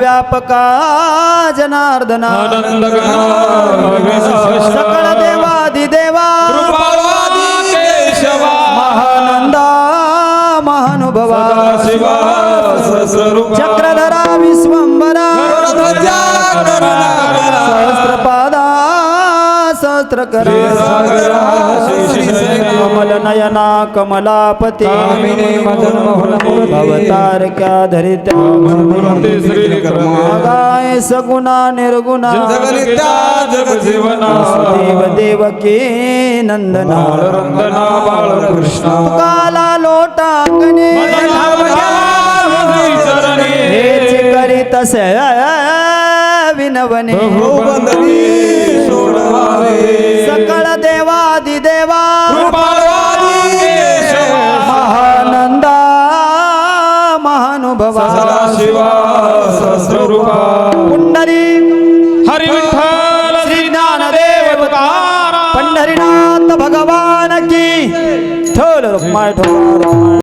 व्यापका जनार्दना आनंद घना सकळ देवादिदेवा केशवा महानंदा महानुभवा शिवा सहस्ररूपा चक्रधरा विश्वंभरा सहस्रपादा सहस्रकरा कमल नयना कमलापती अवतारक्या धरित्या गाय सगुणा निर्गुणा देव देवकी नंदना काला लोटा गणे हेच करीत विनवणे सकळ देवादिदेवा महानंदा महानुभवा शिवा सहस्ररूपा पुंडरी हरी विठ्ठल श्री ज्ञानदेव तुकाराम पंढरीनाथ भगवान की ठोल रुक्माय ठोल रुक्माय